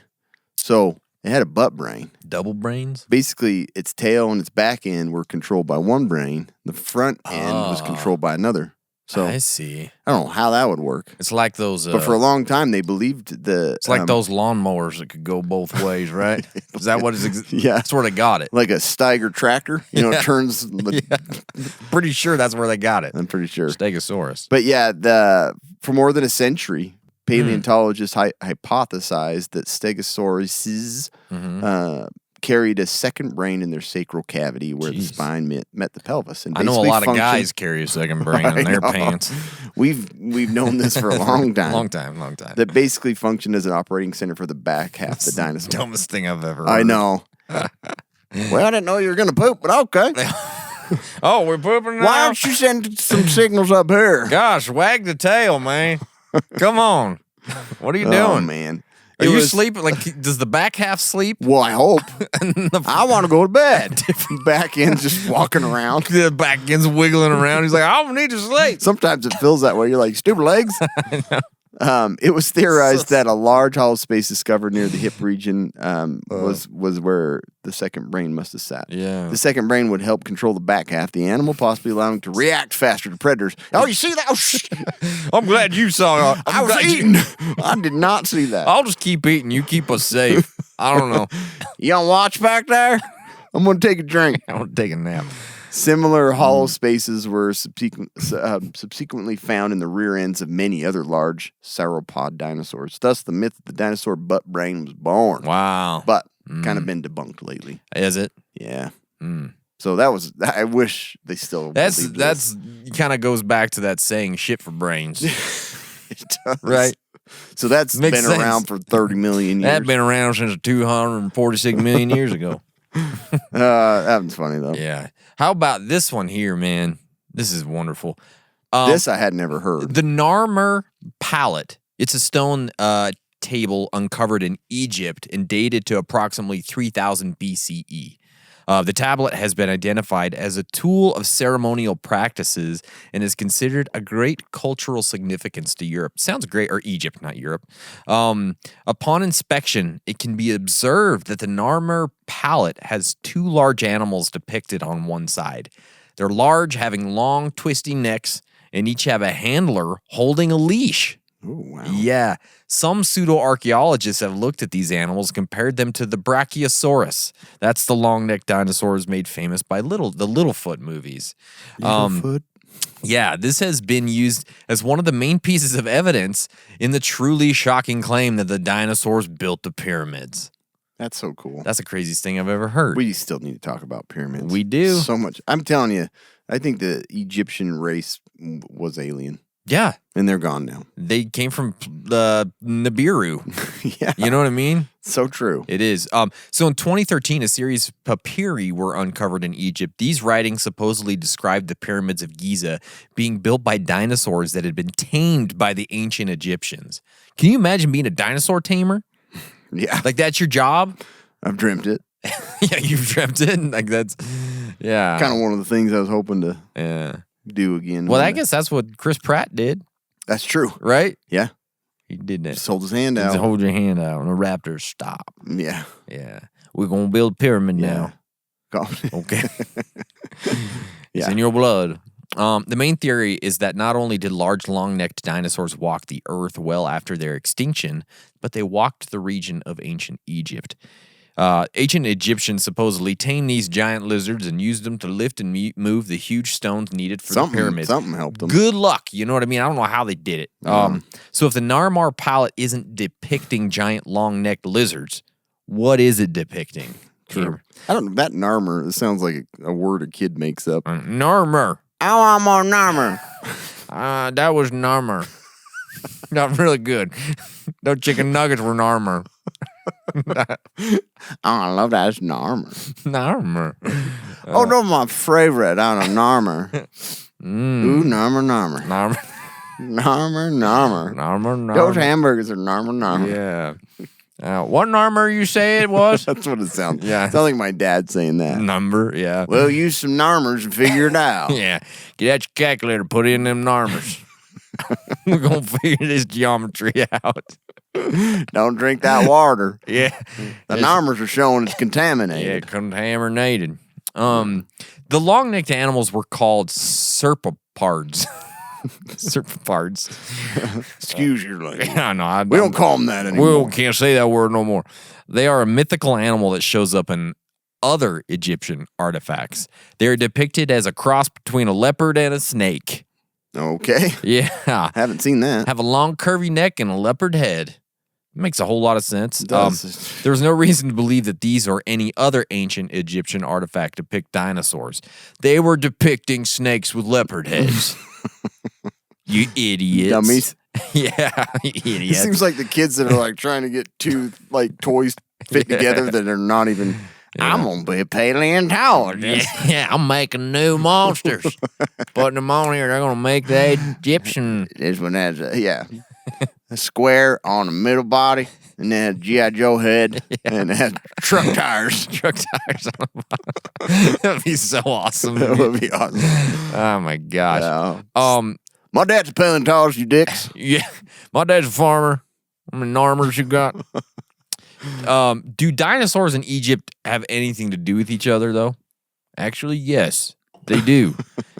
So it had a butt brain. Double brains? Basically, its tail and its back end were controlled by one brain. The front end was controlled by another. So I see. I don't know how that would work. It's like those. But for a long time, they believed the. It's like those lawnmowers that could go both ways, right? Is that what it's? Yeah. That's where they got it. Like a Steiger tractor, it turns. Pretty sure that's where they got it. I'm pretty sure. Stegosaurus. But yeah, for more than a century, paleontologists hypothesized that Stegosauruses carried a second brain in their sacral cavity where the spine met the pelvis. And I know a basically lot of guys carry a second brain in their pants. We've known this for a long time. long time. That basically functioned as an operating center for the back half of the dinosaur. Dumbest thing I've ever heard. I know. Well, I didn't know you were going to poop, but okay. Oh, we're pooping now? Why don't you send some signals up here? Gosh, wag the tail, man. Come on. What are you doing? Oh, man. Are you sleeping? Like, does the back half sleep? Well, I hope. I want to go to bed. Back end just walking around. The back end's wiggling around. He's like, I don't need to sleep. Sometimes it feels that way. You're like, stupid legs. It was theorized that a large hollow space discovered near the hip region was where the second brain must have sat. Yeah. The second brain would help control the back half of the animal, possibly allowing it to react faster to predators. Oh, you see that? Oh, I'm glad you saw it. I was eating. I did not see that. I'll just keep eating. You keep us safe. I don't know. You on watch back there? I'm going to take a drink. I want to take a nap. Similar hollow spaces were subsequently found in the rear ends of many other large sauropod dinosaurs. Thus, the myth that the dinosaur butt brain was born. Wow. But kind of been debunked lately. Is it? Yeah. So that was. I wish they still. That's kind of goes back to that saying, "Shit for brains." It does. Right. So that's Makes been sense. around for 30 million years. That's been around since 246 million years ago. That was funny though. Yeah. How about this one here, man? This is wonderful. This I had never heard. The Narmer palette. It's a stone table uncovered in Egypt and dated to approximately 3000 BCE. The tablet has been identified as a tool of ceremonial practices and is considered a great cultural significance to Europe. Sounds great, or Egypt, not Europe. Upon inspection, it can be observed that the Narmer palette has two large animals depicted on one side. They're large, having long, twisty necks, and each have a handler holding a leash. Oh, wow. Yeah. Some pseudo-archaeologists have looked at these animals, compared them to the Brachiosaurus. That's the long-necked dinosaurs made famous by the Littlefoot movies. Littlefoot? Yeah, this has been used as one of the main pieces of evidence in the truly shocking claim that the dinosaurs built the pyramids. That's so cool. That's the craziest thing I've ever heard. We still need to talk about pyramids. We do. So much. I'm telling you, I think the Egyptian race was alien. Yeah. And they're gone now. They came from Nibiru. Yeah. You know what I mean? So true. It is. So in 2013, a series of papyri were uncovered in Egypt. These writings supposedly described the pyramids of Giza being built by dinosaurs that had been tamed by the ancient Egyptians. Can you imagine being a dinosaur tamer? Yeah. Like, that's your job? I've dreamt it. Yeah, you've dreamt it. Like, that's, yeah. Kind of one of the things I was hoping to do again. Well, I guess that's what Chris Pratt did. That's true. Right? Yeah. He did that. Just hold his hand out. Just hold your hand out and the raptors stop. Yeah. Yeah. We're going to build a pyramid now. Okay. It's in your blood. The main theory is that not only did large, long-necked dinosaurs walk the earth well after their extinction, but they walked the region of ancient Egypt. Ancient Egyptians supposedly tamed these giant lizards and used them to lift and move the huge stones needed for the pyramids. Something helped them. Good luck. You know what I mean? I don't know how they did it. So if the Narmer palette isn't depicting giant, long-necked lizards, what is it depicting? True. I don't know. That Narmer, it sounds like a word a kid makes up. Narmer. Oh, I'm on Narmer. That was Narmer. Not really good. No chicken nuggets were Narmer. Oh, I love that. It's Narmer. Narmer. Oh, no, my favorite out of Narmer. Ooh, Narmer. Narmer. Narmer. Narmer. Those hamburgers are Narmer. Yeah. What number you say it was? That's what it sounds. Yeah. Sounds like my dad saying that. Number, yeah. Well, use some numbers and figure it out. Yeah. Get out your calculator, put in them numbers. We're going to figure this geometry out. Don't drink that water. Yeah. The numbers are showing it's contaminated. Yeah, contaminated. The long-necked animals were called serpopards. Serpopards. Excuse your language. I know. We don't call them that anymore. We can't say that word no more. They are a mythical animal that shows up in other Egyptian artifacts. They are depicted as a cross between a leopard and a snake. Okay. Yeah. Haven't seen that. Have a long, curvy neck and a leopard head. Makes a whole lot of sense. It does. There's no reason to believe that these or any other ancient Egyptian artifact depict dinosaurs. They were depicting snakes with leopard heads. You idiots. Dummies. Yeah, you It idiots. seems like the kids that are like trying to get two like toys fit together that are not even. I'm gonna be a paleontologist. Yeah, I'm making new monsters. Putting them on here, they're gonna make the Egyptian. This one has a square on the middle body, and then a G.I. Joe head, and it has truck tires. Truck tires on the bottom. That'd be so awesome. That would be awesome. Oh my gosh. My dad's a paleontologist, you dicks. Yeah, my dad's a farmer. How many armors you got? Do dinosaurs in Egypt have anything to do with each other, though? Actually, yes, they do.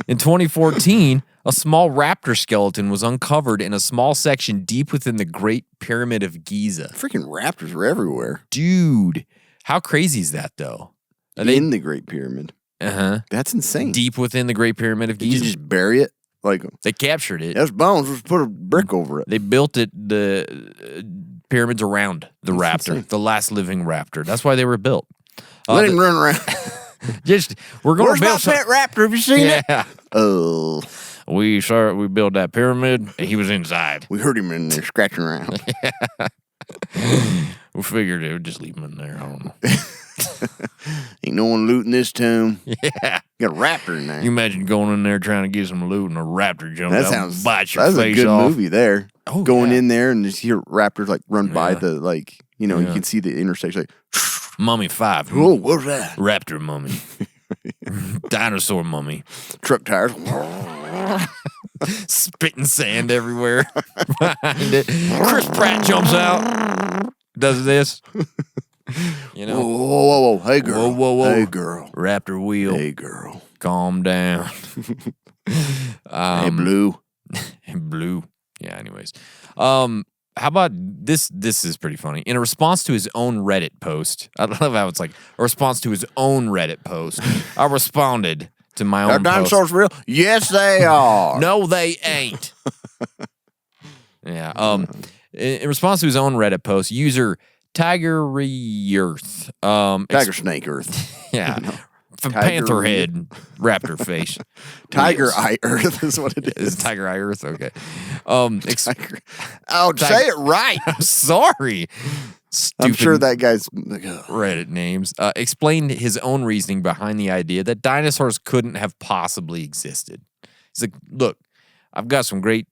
In 2014, a small raptor skeleton was uncovered in a small section deep within the Great Pyramid of Giza. Freaking raptors are everywhere. Dude, how crazy is that, though? Are In the Great Pyramid. Uh-huh. That's insane. Deep within the Great Pyramid of Did you Giza. just bury it? Like, They captured it. there's bones. Let's put a brick over it. They built it, the pyramids around the That's raptor, insane. the last living raptor. That's why they were built. Let him run around. We're going Where's to my build pet raptor? Have you seen it? Yeah. Oh, We built that pyramid, and he was inside. we heard him in there scratching around. We figured it would just leave him in there. I don't know. Ain't no one looting this tomb. Yeah. Got a raptor in there. You imagine going in there trying to get some loot, and a raptor jumps That out sounds. and bites your That's a face good off. movie there. Oh, Going yeah. in there and just hear raptors like run by Yeah. the like. You know, you can see the intersection. Like, Mummy 5. whoa, what's that? Raptor mummy. Dinosaur mummy. Truck tires. Spitting sand everywhere behind it. Chris Pratt jumps out, does this. You Whoa, know, whoa, whoa, hey girl. Whoa, whoa, whoa. Hey girl. raptor wheel. Hey girl. Calm down. Hey blue. Blue. Yeah, anyways. How about this? This is pretty funny. In a response to his own Reddit post, I love how it's like a response to his own Reddit post. I responded to my Are own post. dinosaurs real? Yes, they are. No, they ain't. Yeah. In response to his own Reddit post, user Tigerearth. Tiger snake earth. Yeah. From Tiger- Panther head, raptor face. Tiger Wheels. eye earth is what it Is is. it Tiger Eye Earth? Okay. Tiger. Oh, Tiger- say it right. I'm sorry. Stupid I'm sure that guy's like, ugh. Reddit names. Explained his own reasoning behind the idea that dinosaurs couldn't have possibly existed. He's like, look, I've got some great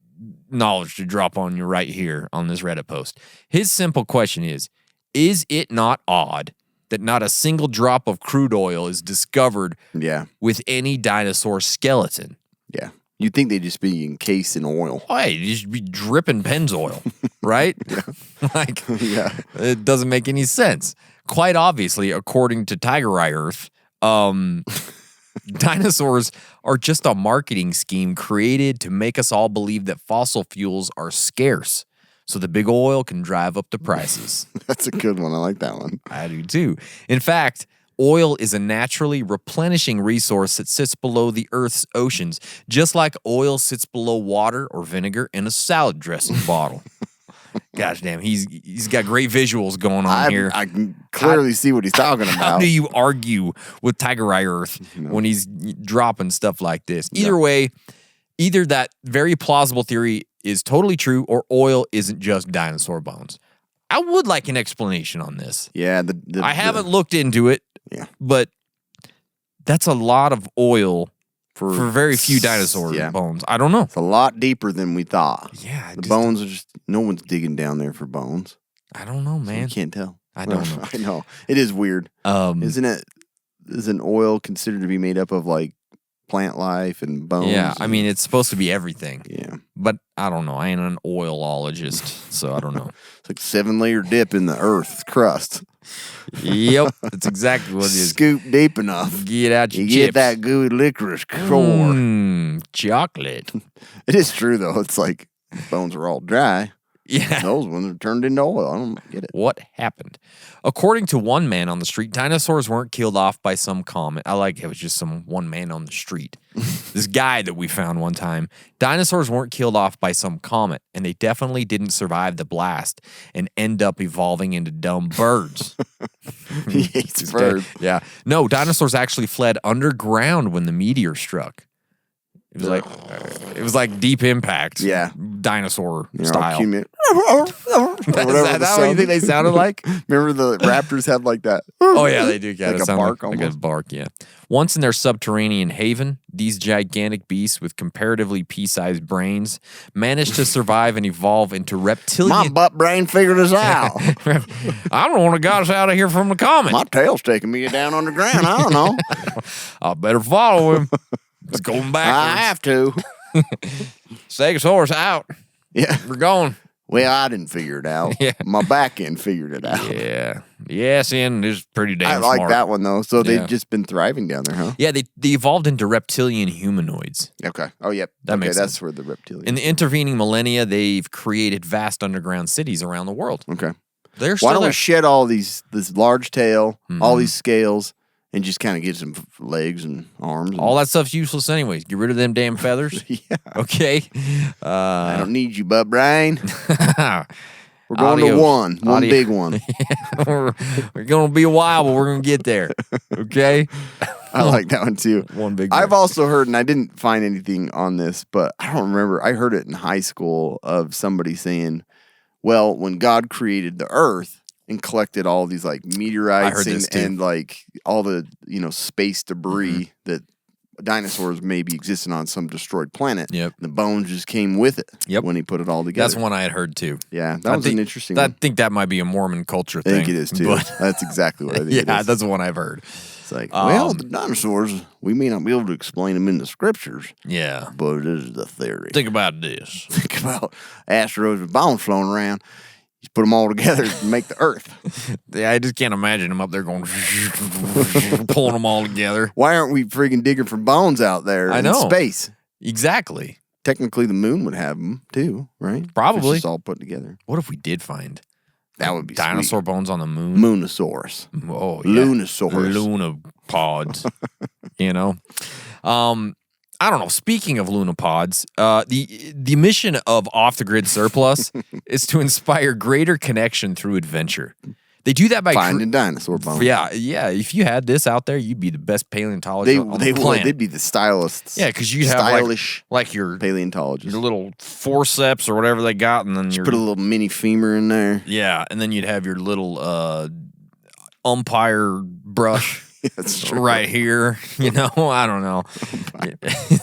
knowledge to drop on you right here on this Reddit post. His simple question is it not odd that not a single drop of crude oil is discovered Yeah, with any dinosaur skeleton? yeah. You'd think they'd just be encased in oil. Oh, hey, you should be dripping Pennzoil, right? Like, Yeah. it doesn't make any sense. Quite obviously, according to Tiger Eye Earth, dinosaurs are just a marketing scheme created to make us all believe that fossil fuels are scarce, so the big oil can drive up the prices. That's a good one. I like that one. I do too. In fact, oil is a naturally replenishing resource that sits below the Earth's oceans, just like oil sits below water or vinegar in a salad dressing bottle. Gosh damn, he's got great visuals going on here. I can clearly see what he's talking about. How do you argue with Tiger Eye Earth when he's dropping stuff like this? Either way, either that very plausible theory is totally true or oil isn't just dinosaur bones. I would like an explanation on this. Yeah, I haven't looked into it, Yeah. but that's a lot of oil for very few dinosaur Yeah. bones. I don't know. It's a lot deeper than we thought. Yeah, The bones are just, no one's digging down there for bones. I don't know, You man. can't tell. I don't know. I know. It is weird. Isn't oil considered to be made up of like plant life and bones? Yeah, I mean, it's supposed to be everything. Yeah. But I don't know. I ain't an oilologist, so I don't know. It's like 7-layer dip in the earth's crust. Yep, that's exactly what it is. Scoop deep enough. Get out your You chips. get that gooey licorice core. Chocolate. It is true, though. It's like bones are all dry. Yeah. Those ones are turned into oil. I don't get it. What happened? According to one man on the street, dinosaurs weren't killed off by some comet. I like it was just some one man on the street. This guy that we found one time. Dinosaurs weren't killed off by some comet, and they definitely didn't survive the blast and end up evolving into dumb birds. He hates birds. Yeah. No, dinosaurs actually fled underground when the meteor struck. It was like Deep Impact. Yeah. Dinosaur You know, style. Is Is that what you think they sounded like? Remember the raptors have like that? Oh, yeah, they do. Yeah, Like it a sounds bark like a almost. bark, yeah. Once in their subterranean haven, these gigantic beasts with comparatively pea-sized brains managed to survive and evolve into reptilian... My butt brain figured us out. I don't want to get us out of here from the comet. My tail's taking me down underground. I don't know. I better follow him. It's going I backwards. have to. Stegosaurus out. Yeah. We're going. Well, I didn't figure it out. Yeah. My back end figured it out. Yeah. Yes, and is pretty damn I like smart. that one, though. So Yeah. they've just been thriving down there, huh? Yeah, they evolved into reptilian humanoids. Okay. Oh, yep. That okay, makes that's sense. where the reptilian. In the intervening millennia, they've created vast underground cities around the world. Okay. They're Why still don't there. we shed all this large tail, all Mhm. these scales, and just kind of get some legs and arms? And, All that stuff's useless anyways. Get rid of them damn feathers. yeah. Okay. I don't need you, butt brain. We're going Adios. to one Adios. big one. we're going to be a while, but we're going to get there. Okay. I like that one too. One big I've one. also heard, and I didn't find anything on this, but I don't remember. I heard it in high school of somebody saying, well, when God created the earth and collected all these like meteorites heard this, too. and like all the, space debris that dinosaurs maybe existed on some destroyed planet, Yep. the bones just came with it Yep. when he put it all together. That's one I had heard too. Yeah, that was an interesting I one. think that might be a Mormon culture I thing. think it is too. But That's exactly what I think it yeah, is. that's the one I've heard. It's like, well, the dinosaurs, we may not be able to explain them in the scriptures, Yeah. but it is the theory. Think about this. Think about asteroids with bones floating around. You put them all together to make the Earth. Yeah, I just can't imagine them up there going, pulling them all together. Why aren't we freaking digging for bones out there I in know. space? Exactly. Technically, the moon would have them too, right? Probably. It's just all put together. What if we did find That would be dinosaur bones on the moon? Moonosaurus. Oh, yeah. Lunosaurus. Lunapods. You know? I don't know. Speaking of lunapods, the mission of Off the Grid Surplus is to inspire greater connection through adventure. They do that by Finding dinosaur bones. yeah. If you had this out there, you'd be the best paleontologist on the They would. planet. They'd be the stylists. Yeah, because you'd have stylish like your paleontologists. little forceps or whatever they got, and then your Put a little mini femur in there. yeah, and then you'd have your little umpire brush. That's true. Right here, I don't know.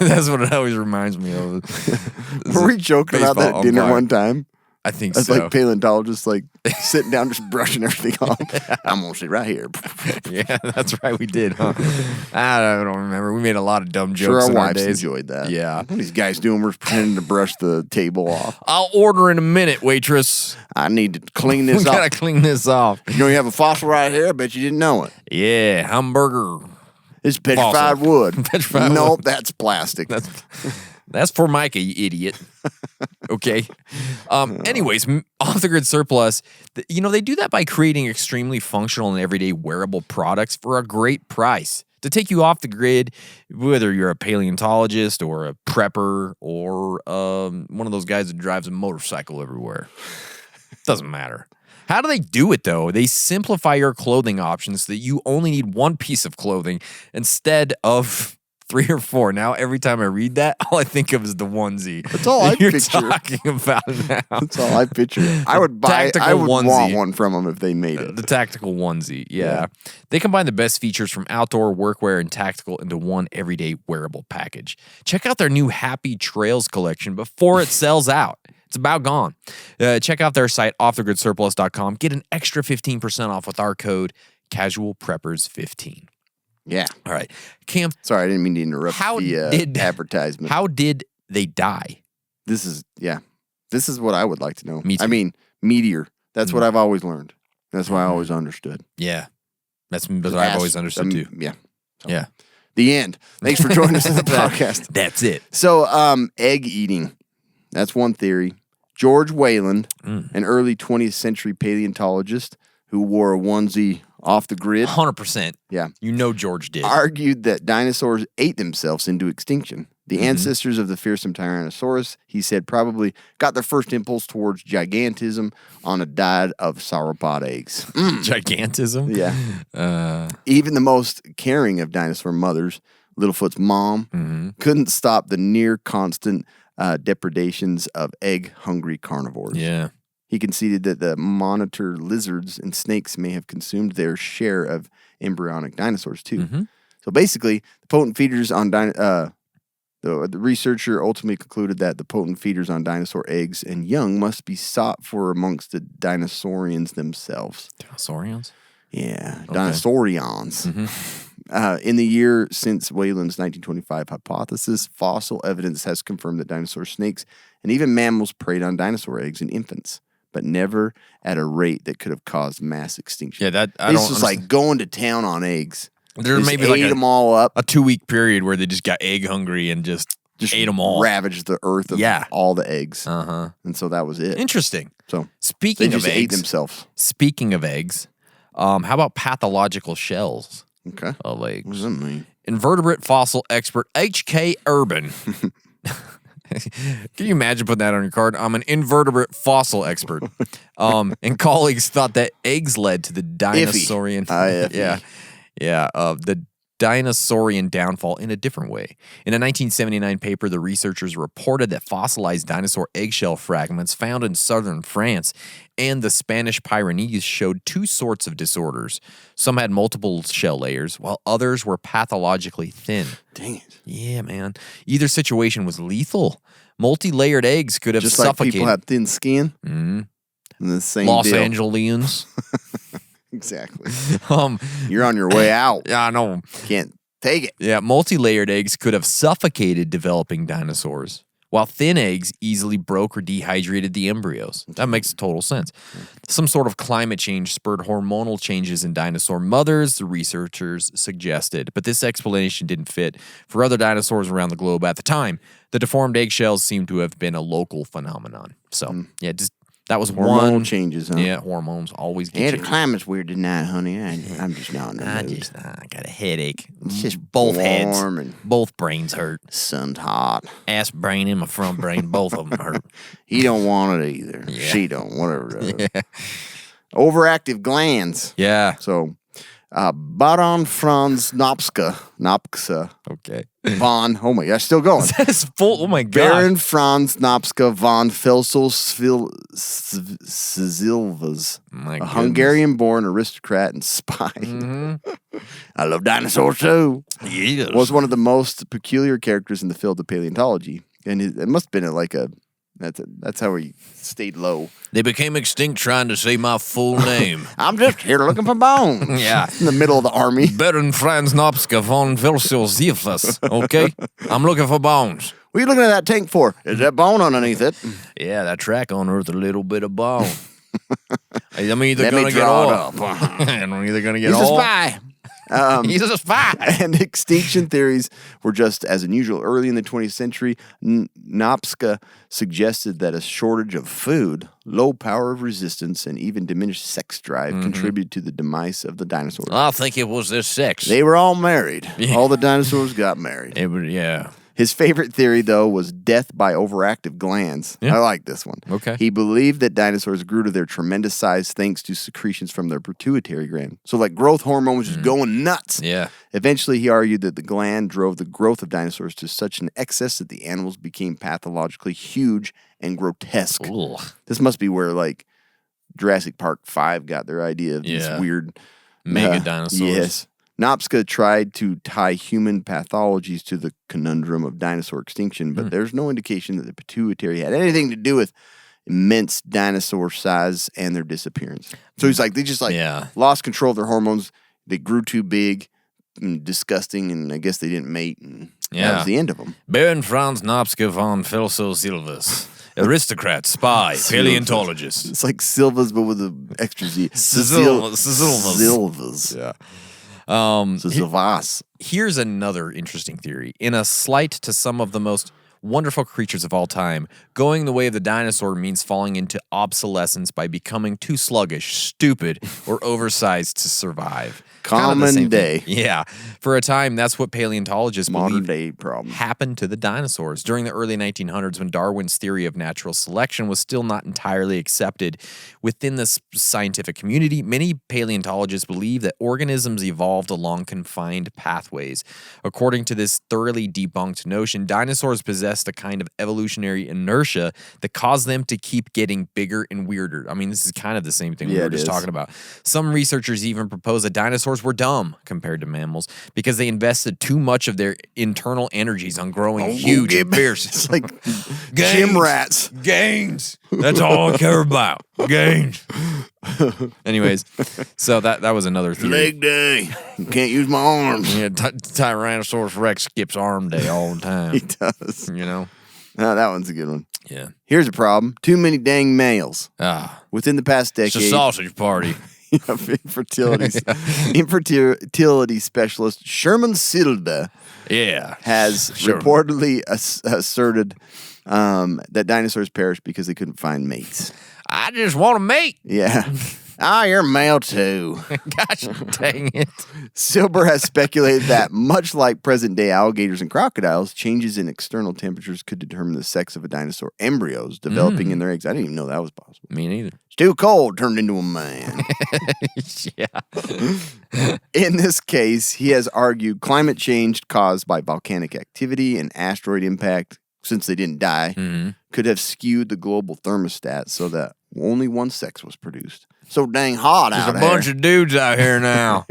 That's what it always reminds me of. Were we joking about that Baseball dinner umpire. one time? I think That's so. like paleontologists, like sitting down, just brushing everything off. I'm gonna sit right here. Yeah, that's right. We did, huh? I don't remember. We made a lot of dumb Sure, jokes our in our wives days. enjoyed that. Yeah. What are these guys doing? We're pretending to brush the table off. I'll order in a minute, waitress. I need to clean We this gotta off. clean this off. You know, you have a fossil right here. I bet you didn't know it. Yeah, hamburger. It's petrified Fossil. wood. Petrified nope, wood. that's plastic. That's for Micah, you idiot. Okay. Anyways, Off the Grid Surplus, they do that by creating extremely functional and everyday wearable products for a great price to take you off the grid, whether you're a paleontologist or a prepper or one of those guys that drives a motorcycle everywhere. Doesn't matter. How do they do it, though? They simplify your clothing options so that you only need one piece of clothing instead of 3 or 4. Now, every time I read that, all I think of is the onesie. That's all I You're picture. talking about now. That's all I picture. I would buy. Tactical I would want onesie. one from them if they made it. The tactical onesie, yeah. They combine the best features from outdoor, workwear, and tactical into one everyday wearable package. Check out their new Happy Trails collection before it sells out. It's about gone. check out their site, offthegridsurplus.com. Get an extra 15% off with our code CASUALPREPPERS15. Yeah. All right. Cam, Sorry, I didn't mean to interrupt the advertisement. how did they die? This is what I would like to know. Me too. I mean, meteor. That's what I've always learned. That's what I always understood. Yeah. That's what I've always understood too. Yeah. So, Yeah. The end. Thanks for joining us in the podcast. That's it. So, egg eating. That's one theory. George Wayland, an early 20th century paleontologist who wore a onesie off the grid. 100%. Yeah. You know George did. Argued that dinosaurs ate themselves into extinction. The ancestors of the fearsome Tyrannosaurus, he said, probably got their first impulse towards gigantism on a diet of sauropod eggs. Gigantism? Yeah. Even the most caring of dinosaur mothers, Littlefoot's mom, couldn't stop the near constant depredations of egg-hungry carnivores. Yeah. He conceded that the monitor lizards and snakes may have consumed their share of embryonic dinosaurs too. So basically, the potent feeders on the researcher ultimately concluded that the potent feeders on dinosaur eggs and young must be sought for amongst the dinosaurians themselves. Dinosaurians? Yeah, dinosaurians. In the year since Wayland's 1925 hypothesis, fossil evidence has confirmed that dinosaur snakes and even mammals preyed on dinosaur eggs in infants, but never at a rate that could have caused mass extinction. Yeah, that I This don't was understand. like going to town on eggs. There Just may be ate like them all up. a 2-week period where they just got egg hungry and just ate them all. Ravaged the earth of all the eggs. And so that was it. Interesting. So they Speaking just of ate eggs, themselves. speaking of eggs, how about pathological shells Okay. of What eggs? does that mean? Invertebrate fossil expert H.K. Urban. Can you imagine putting that on your card? I'm an invertebrate fossil expert. And colleagues thought that eggs led to the dinosaurian. The dinosaurian downfall in a different way. In a 1979 paper, the researchers reported that fossilized dinosaur eggshell fragments found in southern France and the Spanish Pyrenees showed 2 sorts of disorders. Some had multiple shell layers, while others were pathologically thin. Dang it. Yeah, man. Either situation was lethal. Multi-layered eggs could have Just like suffocated. people have thin skin. And the same Los deal. Angelians. Exactly. You're on your way out. Yeah, I know. Can't take it. Yeah, multi-layered eggs could have suffocated developing dinosaurs, while thin eggs easily broke or dehydrated the embryos. That makes total sense. Some sort of climate change spurred hormonal changes in dinosaur mothers, the researchers suggested, but this explanation didn't fit for other dinosaurs around the globe at the time. The deformed eggshells seem to have been a local phenomenon. So, yeah, just that was Hormonal one. changes, huh? Yeah, hormones always get Yeah, the changed. climate's weird tonight, honey. I'm just not in the I mood. got a headache. It's just Both heads, warm and both brains hurt. sun's hot. Ass brain and my front brain, both of them hurt. He don't want it either. She don't. Whatever. Overactive glands. Yeah. So, Baron Franz Nopska Okay. von, oh my gosh, still going. That is full. Oh my god. Baron Franz Nopska von Silvas, My a goodness. Hungarian-born aristocrat and spy. I love dinosaurs too. Yes. Was one of the most peculiar characters in the field of paleontology, and it must have been that's how he stayed low. They became extinct trying to say my full name. I'm just here looking for bones. Yeah. In the middle of the army. Baron Franz Nopska von Vilsilzifus. Okay? I'm looking for bones. What are you looking at that tank for? Is that bone underneath it? Yeah, that track unearthed a little bit of bone. I'm either Let me going to get draw it off. up. I'm either going to get He's a off. spy. He's a spy. And extinction theories were just as unusual. Early in the 20th century, Nopska suggested that a shortage of food, low power of resistance, and even diminished sex drive contributed to the demise of the dinosaurs. I think it was this sex. They were all married. All the dinosaurs got married. Yeah. His favorite theory, though, was death by overactive glands. Yeah. I like this one. Okay. He believed that dinosaurs grew to their tremendous size thanks to secretions from their pituitary gland. So, like, growth hormone was just going nuts. Yeah. Eventually, he argued that the gland drove the growth of dinosaurs to such an excess that the animals became pathologically huge and grotesque. Ugh. This must be where, like, Jurassic Park 5 got their idea of these weird... Mega dinosaurs. Yes. Nopska tried to tie human pathologies to the conundrum of dinosaur extinction, but there's no indication that the pituitary had anything to do with immense dinosaur size and their disappearance. So he's like, they just lost control of their hormones. They grew too big and disgusting, and I guess they didn't mate, and that was the end of them. Baron Franz Nopske von Felso Silvas. Aristocrat, spy, paleontologist. It's like Silvas, but with an extra Z. Silvas. Silvas. Yeah. Silvas. Here's another interesting theory. In a slight to some of the most wonderful creatures of all time, going the way of the dinosaur means falling into obsolescence by becoming too sluggish, stupid, or oversized to survive. Common day. Yeah. For a time, that's what paleontologists Modern believe day problem. happened to the dinosaurs. During the early 1900s, when Darwin's theory of natural selection was still not entirely accepted within the scientific community, many paleontologists believe that organisms evolved along confined pathways. According to this thoroughly debunked notion, dinosaurs possessed a kind of evolutionary inertia that caused them to keep getting bigger and weirder. I mean, this is kind of the same thing we were just talking about. Some researchers even propose that dinosaurs were dumb compared to mammals because they invested too much of their internal energies on growing huge and fierce. It's like gym rats. Gains. That's all I care about. Gains. Anyways, so that was another theory. Leg day. Can't use my arms. Yeah, Tyrannosaurus Rex skips arm day all the time. He does. You know? Oh, that one's a good one. Yeah. Here's a problem. Too many dang males. Within the past decade. It's a sausage party. Infertility specialist Sherman Silva has reportedly asserted that dinosaurs perished because they couldn't find mates. I just want to mate. Yeah. You're male too. Gosh dang it. Silber has speculated that, much like present-day alligators and crocodiles, changes in external temperatures could determine the sex of a dinosaur embryos developing in their eggs. I didn't even know that was possible. Me neither. It's too cold, turned into a man. Yeah. In this case, he has argued climate change caused by volcanic activity and asteroid impact, since they didn't die, could have skewed the global thermostat so that only one sex was produced. So dang hot out There's here. a bunch of dudes out here now.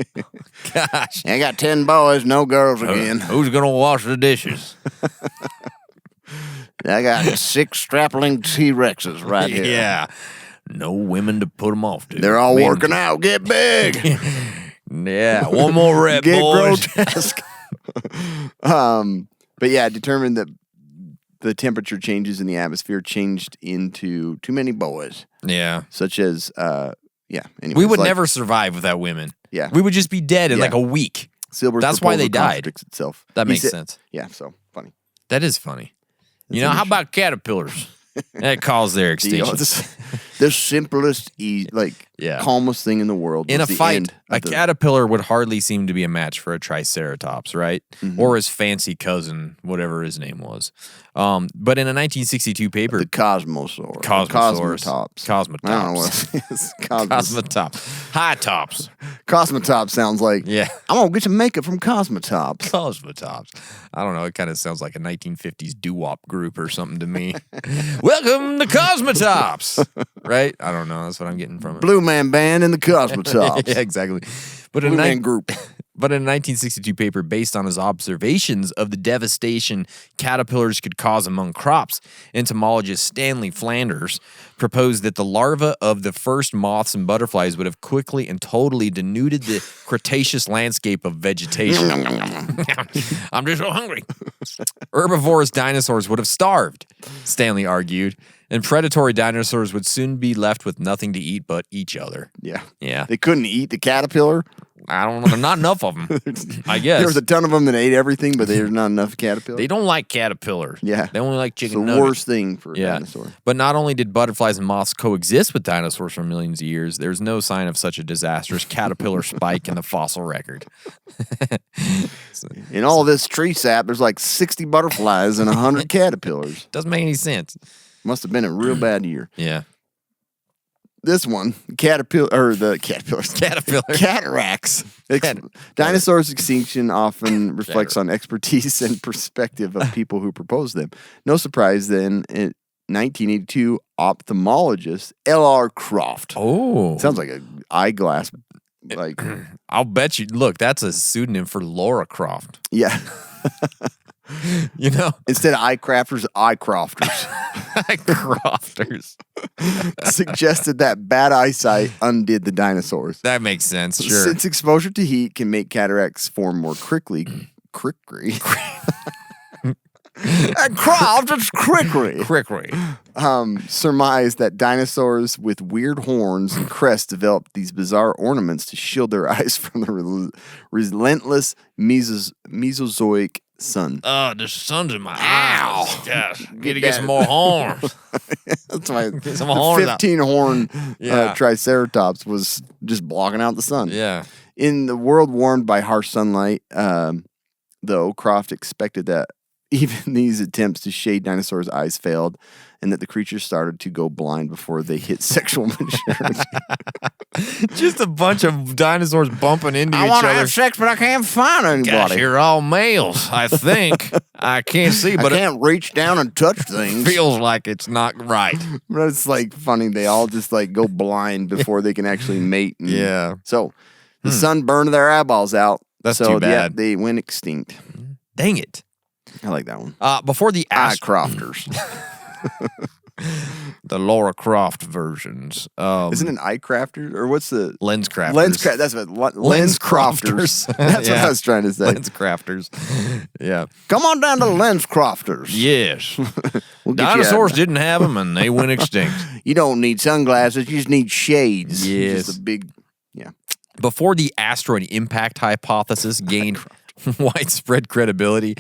Gosh. I got 10 boys, no girls again. Who's going to wash the dishes? I got 6 strapling T-Rexes right here. Yeah. No women to put them off to. They're all working out. Get big. Yeah. One more rep, Get boys. grotesque. But yeah, determined that the temperature changes in the atmosphere changed into too many boys. Yeah. Such as, anyways, we would never survive without women. Yeah. We would just be dead in like a week. Silver's That's why they proposal died. contradicts itself. That He makes said- sense. Yeah, so funny. That is funny. You know, how about caterpillars? That caused their extinction. The simplest, calmest thing in the world. In was a the fight, end a of the- caterpillar would hardly seem to be a match for a triceratops, right? Or his fancy cousin, whatever his name was. But in a 1962 paper, the Cosmosaur. Cosmosaurs. Cosmotops. I don't know what it is. Cosmotops. High tops. Cosmotops sounds like, Yeah. I'm going to get some makeup from Cosmotops. Cosmotops. I don't know. It kind of sounds like a 1950s doo-wop group or something to me. Welcome to Cosmotops. Right? I don't know. That's what I'm getting from it. Blue Man Band and the Cosmotops. Yeah, exactly. But Blue Man Group. But in a 1962 paper based on his observations of the devastation caterpillars could cause among crops, entomologist Stanley Flanders proposed that the larvae of the first moths and butterflies would have quickly and totally denuded the Cretaceous landscape of vegetation. I'm just so hungry. Herbivorous dinosaurs would have starved, Stanley argued, and predatory dinosaurs would soon be left with nothing to eat but each other. Yeah. Yeah. They couldn't eat the caterpillar. I don't know. Not enough of them, I guess. There was a ton of them that ate everything, but there's not enough caterpillars. They don't like caterpillars. Yeah. They only like It's chicken the nuggets. worst thing for a dinosaur. But not only did butterflies and moths coexist with dinosaurs for millions of years, there's no sign of such a disastrous caterpillar spike in the fossil record. In all this tree sap, there's like 60 butterflies and 100 caterpillars. Doesn't make any sense. Must have been a real bad year. Yeah. This one, caterpillars. Caterpillar. Cataracts. Dinosaurs' extinction often reflects on expertise and perspective of people who propose them. No surprise then, in 1982, ophthalmologist L.R. Croft. Oh. Sounds like an eyeglass. Like, I'll bet you. Look, that's a pseudonym for Laura Croft. yeah. You know? Instead of eye crafters, eye crofters. Crofters. Suggested that bad eyesight undid the dinosaurs. That makes sense, sure. Since exposure to heat can make cataracts form more quickly. Croft, it's Crickery. surmised that dinosaurs with weird horns and crests developed these bizarre ornaments to shield their eyes from the relentless Mesozoic sun. Oh, the sun's in my eyes. Gosh, get to get some more horns. That's why Get some horns out. 15 horn Yeah. Triceratops was just blocking out the sun. Yeah. In the world warmed by harsh sunlight, though, Croft expected that even these attempts to shade dinosaurs' eyes failed, and that the creatures started to go blind before they hit sexual maturity. Just a bunch of dinosaurs bumping into each wanna other. have sex, but I can't find anybody. Gosh, you're all males, I think. I can't see, but I can't reach down and touch it things. feels like it's not right. But it's like funny. They all just like go blind before they can actually mate. And Yeah. So the sun burned their eyeballs out. That's so, too bad. Yeah, they went extinct. Dang it. I like that one. Before the Eye crofters. the Laura Croft versions. Isn't it an eye crafter? Or what's the Lens crafters. lens craft? That's what lens crofters. That's what I was trying to say. Lens crafters. Yeah. Come on down to lens crofters. Yes. We'll get Dinosaurs you, didn't have them, and they went extinct. you don't need sunglasses. You just need shades. Yes. Just a big. Yeah. Before the asteroid impact hypothesis gained widespread credibility,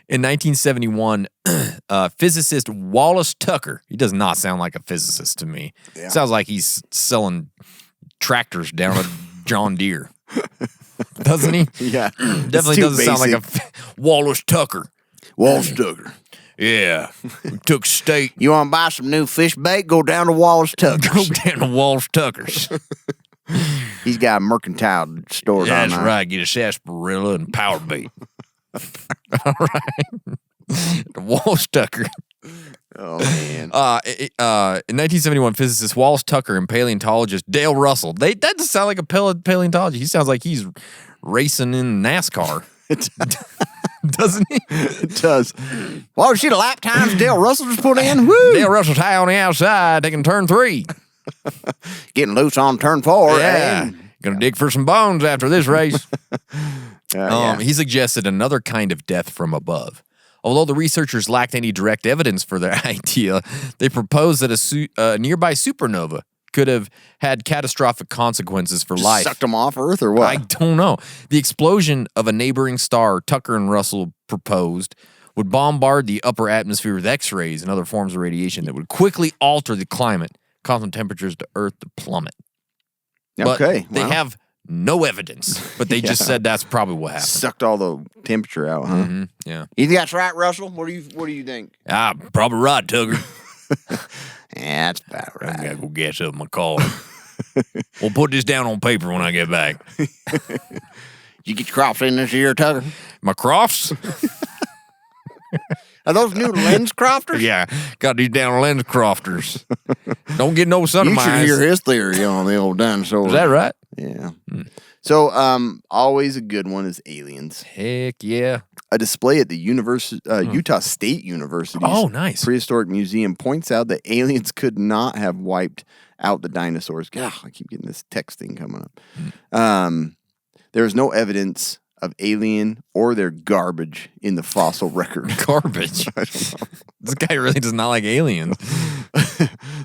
in 1971, physicist Wallace Tucker, he does not sound like a physicist to me. Yeah. Sounds like he's selling tractors down a John Deere. Doesn't he? Yeah. Definitely doesn't sound like a Wallace Tucker. Wallace Tucker. Yeah. We took state. You want to buy some new fish bait? Go down to Wallace Go Tucker's. down to Wallace Tucker's. He's got a mercantile store down That's there. right. Get a sarsaparilla and power bait. All right. Wallace Tucker. Oh, man. In 1971, physicist Wallace Tucker and paleontologist Dale Russell. That doesn't sound like a paleontologist. He sounds like he's racing in NASCAR. Doesn't he? It does. Well, shit, a lap times Dale Russell just put in. Woo! Dale Russell's high on the outside, taking turn 3. Getting loose on turn 4. Yeah. eh? Gonna dig for some bones after this race. Yeah. He suggested another kind of death from above. Although the researchers lacked any direct evidence for their idea, they proposed that a nearby supernova could have had catastrophic consequences for life. Sucked them off Earth or what? I don't know. The explosion of a neighboring star, Tucker and Russell proposed, would bombard the upper atmosphere with X-rays and other forms of radiation that would quickly alter the climate, causing temperatures to Earth to plummet. But Okay. they wow. have no evidence, but they just Yeah. sathat's that's probably what happened. Sucked all the temperature out, huh? Yeah. You think that's right, Russell? What do you think? Probably right, Tugger. Yeah, that's about I right. gotta go gas up my car. We'll put this down on paper when I get back. Did you get your crops in this year, Tucker? My crofts? Are those new lens crofters? Yeah, got these down lens crofters. Don't get no sun in You my should eyes. hear his theory on the old dinosaur. Is that right? Yeah. So, always a good one is aliens. Heck yeah. A display at the Utah State University's Oh, nice. Prehistoric Museum points out that aliens could not have wiped out the dinosaurs. God, I keep getting this text thing coming up. There is no evidence of alien or their garbage in the fossil record. Garbage. This guy really does not like aliens.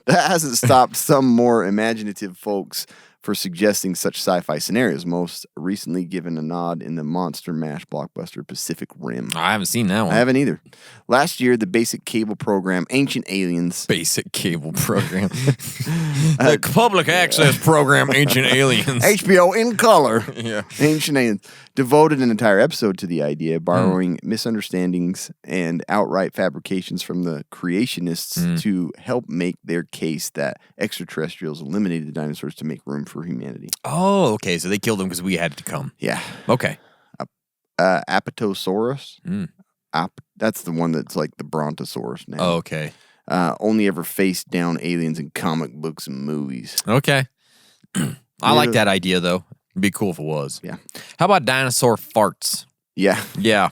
That hasn't stopped some more imaginative folks for suggesting such sci-fi scenarios, most recently given a nod in the Monster Mash blockbuster Pacific Rim. I haven't seen that one. I haven't either. Last year, the basic cable program Ancient Aliens Basic cable program. The public access program, Ancient Aliens. HBO in color. Yeah. Ancient Aliens devoted an entire episode to the idea, borrowing misunderstandings and outright fabrications from the creationists to help make their case that extraterrestrials eliminated the dinosaurs to make room for humanity. Oh, okay. So they killed him because we had to come. Yeah. Okay. Apatosaurus. That's the one that's like the Brontosaurus now. Oh, okay. Only ever faced down aliens in comic books and movies. Okay. I like that idea, though. It'd be cool if it was. Yeah. How about dinosaur farts? Yeah. Yeah.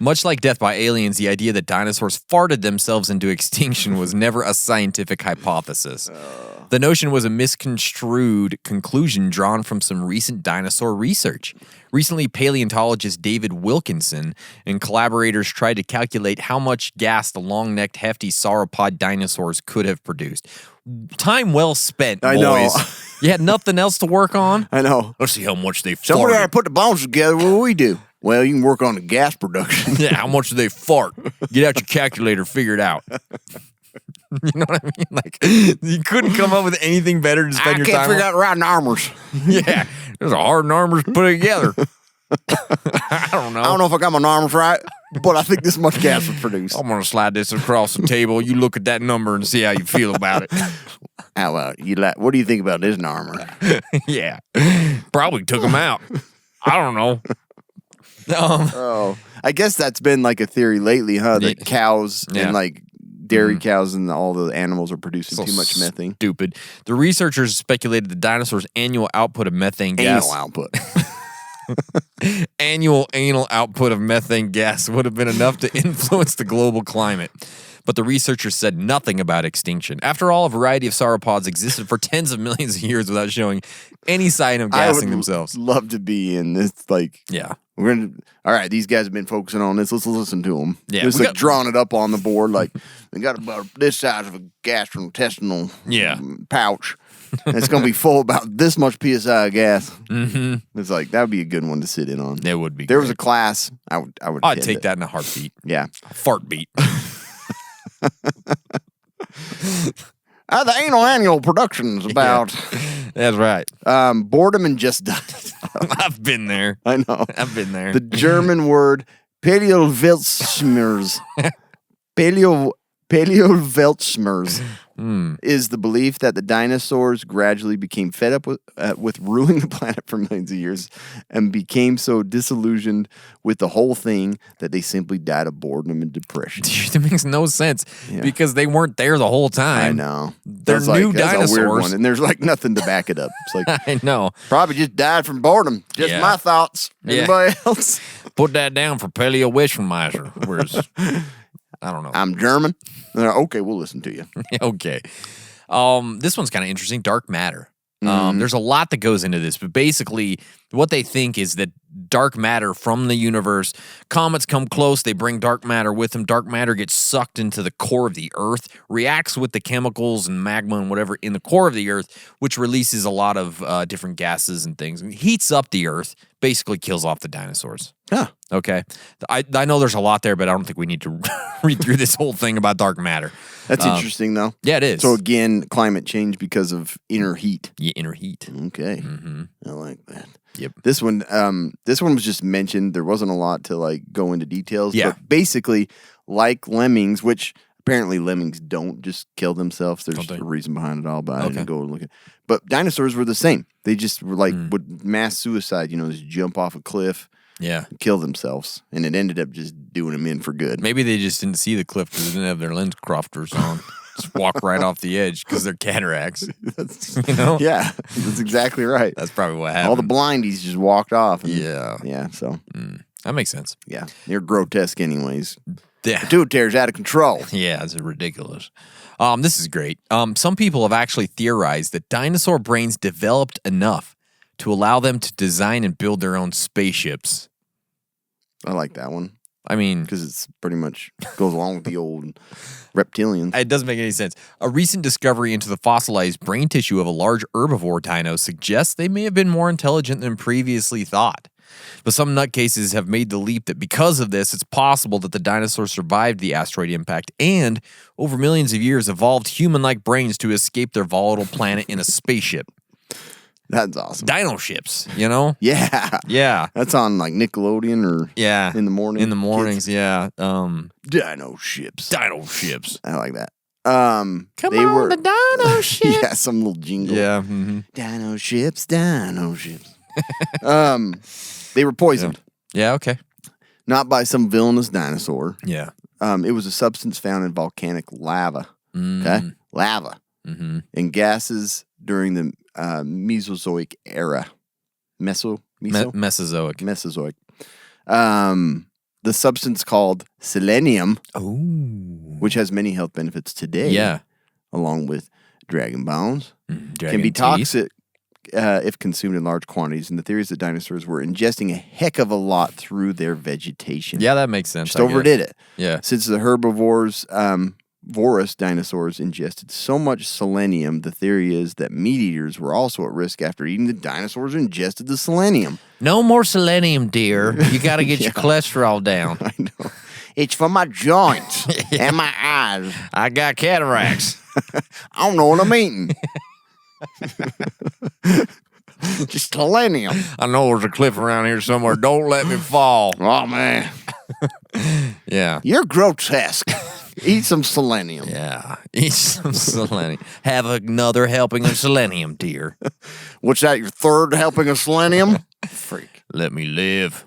Much like death by aliens, the idea that dinosaurs farted themselves into extinction was never a scientific hypothesis. The notion was a misconstrued conclusion drawn from some recent dinosaur research. Recently, paleontologist David Wilkinson and collaborators tried to calculate how much gas the long-necked, hefty sauropod dinosaurs could have produced. Time well spent, boys. I know. You had nothing else to work on? I know. Let's see how much they Somebody farted. ought to put the bones together. What do we do? Well, you can work on the gas production. Yeah, how much do they fart? Get out your calculator, figure it out. You know what I mean? Like, you couldn't come up with anything better to spend your time I can't figure on. out riding armors. Yeah, there's a hard armors to put it together. I don't know. I don't know if I got my armors right, but I think this much gas was produced. I'm gonna slide this across the table. You look at that number and see how you feel about it. How about you? What do you think about this armor? Yeah, probably took them out. I don't know. Oh, I guess that's been like a theory lately, huh? That Yeah. cows Yeah. and like dairy cows and all the animals are producing So too much methane. Stupid. The researchers speculated the dinosaurs' annual output of methane gas. Anal output. Annual anal output of methane gas would have been enough to influence the global climate. But the researchers said nothing about extinction. After all, a variety of sauropods existed for tens of millions of years without showing any sign of I gassing would themselves. love to be in this. Like, Yeah. we're gonna. All right, these guys have been focusing on this. Let's listen to them. Yeah, Just we like got- drawing it up on the board. Like, they got about this size of a gastrointestinal Yeah. pouch. And it's gonna be full about this much psi of gas. Mm-hmm. It's like that would be a good one to sit in on. That would be There was a great. class. I would. I'd attend take it. that in a heartbeat. Yeah. A fart beat. The anal annual production's about That's right. boredom and just done. I've been there. I know. I've been there. The German word Paleoweltschmerz. Paleoweltschmerz is the belief that the dinosaurs gradually became fed up with ruling the planet for millions of years and became so disillusioned with the whole thing that they simply died of boredom and depression. That makes no sense because they weren't there the whole time. I know. They're That's new that's a weird dinosaurs. one, and there's like nothing to back it up. It's like I know. probably just died from boredom. Just Yeah. my thoughts. Yeah. Anybody else? Put that down for Paleo Wishmeiser. Where's I don't know. I'm German. Okay, we'll listen to you. Okay. This one's kind of interesting. Dark matter. There's a lot that goes into this, but basically what they think is that dark matter from the universe, comets come close, they bring dark matter with them. Dark matter gets sucked into the core of the earth, reacts with the chemicals and magma and whatever in the core of the earth, which releases a lot of different gases and things. It heats up the earth, basically kills off the dinosaurs. Huh. Okay. I know there's a lot there, but I don't think we need to read through this whole thing about dark matter. That's interesting, though. Yeah, it is. So again, climate change because of inner heat. Yeah, inner heat. Okay, I like that. Yep. This one was just mentioned. There wasn't a lot to like go into details. Yeah. But basically, like lemmings, which apparently lemmings don't just kill themselves. There's Don't they? a reason behind it all, but I Okay. didn't go and look at. But dinosaurs were the same. They just were like would mass suicide. Just jump off a cliff, Yeah. kill themselves, and it ended up just doing them in for good. Maybe they just didn't see the cliff because they didn't have their lens crofters on. Just walk right off the edge because they're cataracts. You know? Yeah, that's exactly right. That's probably what happened. All the blindies just walked off. And, Yeah. yeah. So That makes sense. yeah, they're grotesque, anyways. Yeah. Tooth tears out of control. Yeah, it's ridiculous. This is great. Some people have actually theorized that dinosaur brains developed enough to allow them to design and build their own spaceships. I like that one I mean, because it's pretty much goes along with the old reptilians. it doesn't make any sense. A recent discovery into the fossilized brain tissue of a large herbivore dino suggests they may have been more intelligent than previously thought. But some nutcases have made the leap that because of this, it's possible that the dinosaurs survived the asteroid impact and, over millions of years, evolved human-like brains to escape their volatile planet in a spaceship. That's awesome. Dino ships, you know? Yeah. Yeah. That's on like Nickelodeon or Yeah. in the morning. In the mornings, Kids. yeah. Dino ships. Dino ships. I like that. Come on, the dino ship. Yeah, some little jingle. Yeah. Mm-hmm. Dino ships, dino ships. They were poisoned, Yeah, okay. not by some villainous dinosaur. Yeah. It was a substance found in volcanic lava. Okay, lava Mm-hmm. and gases during the Mesozoic era. Mesozoic. Mesozoic. Mesozoic. the substance called selenium, Oh. which has many health benefits today. Yeah. Along with dragon bones, can Dragon be teeth. toxic if consumed in large quantities. And the theory is that dinosaurs were ingesting a heck of a lot through their vegetation. Yeah, that makes sense. Just overdid it. Yeah. Since the herbivores, vorous dinosaurs ingested so much selenium, the theory is that meat eaters were also at risk after eating the dinosaurs who ingested the selenium. No more selenium, dear. You got to get your cholesterol down. I know. It's for my joints and my eyes. I got cataracts. I don't know what I'm eating. Just selenium. I know there's a cliff around here somewhere. Don't let me fall. Oh, man. Yeah. You're grotesque. Eat some selenium. Yeah. Eat some selenium. Have another helping of selenium, dear. What's that, your third helping of selenium? Freak. Let me live.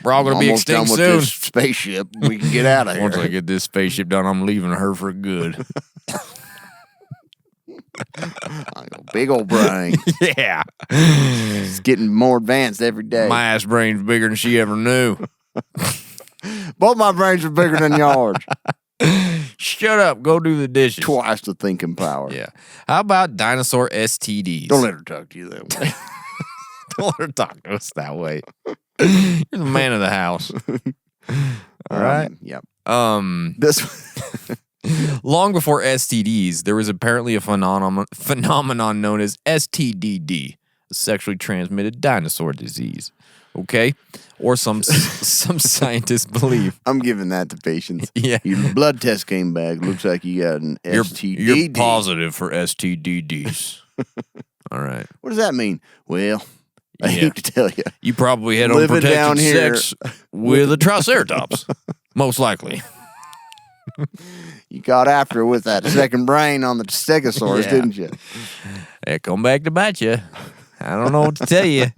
We're all going to be Almost extinct done with soon. this spaceship. We can get out of here. Once I get this spaceship done, I'm leaving her for good. I know, big old brain. Yeah. It's getting more advanced every day. My ass brain's bigger than she ever knew. Both my brains are bigger than yours. Shut up. Go do the dishes. Twice the thinking power. Yeah. How about dinosaur STDs? Don't let her talk to you that way. Don't let her talk to us that way. You're the man of the house. All right. Yep. This long before STDs, there was apparently a phenomenon known as STDD, a sexually transmitted dinosaur disease. Okay, or some scientists believe. I'm giving that to patients. Yeah. Your blood test came back. Looks like you got an STD. You're positive for STDs. All right. What does that mean? Well, I Yeah. hate to tell you. You probably had Living down unprotected here sex with a triceratops, most likely. You got after it with that second brain on the stegosaurus, Yeah. didn't you? It come back to bite you. I don't know what to tell you,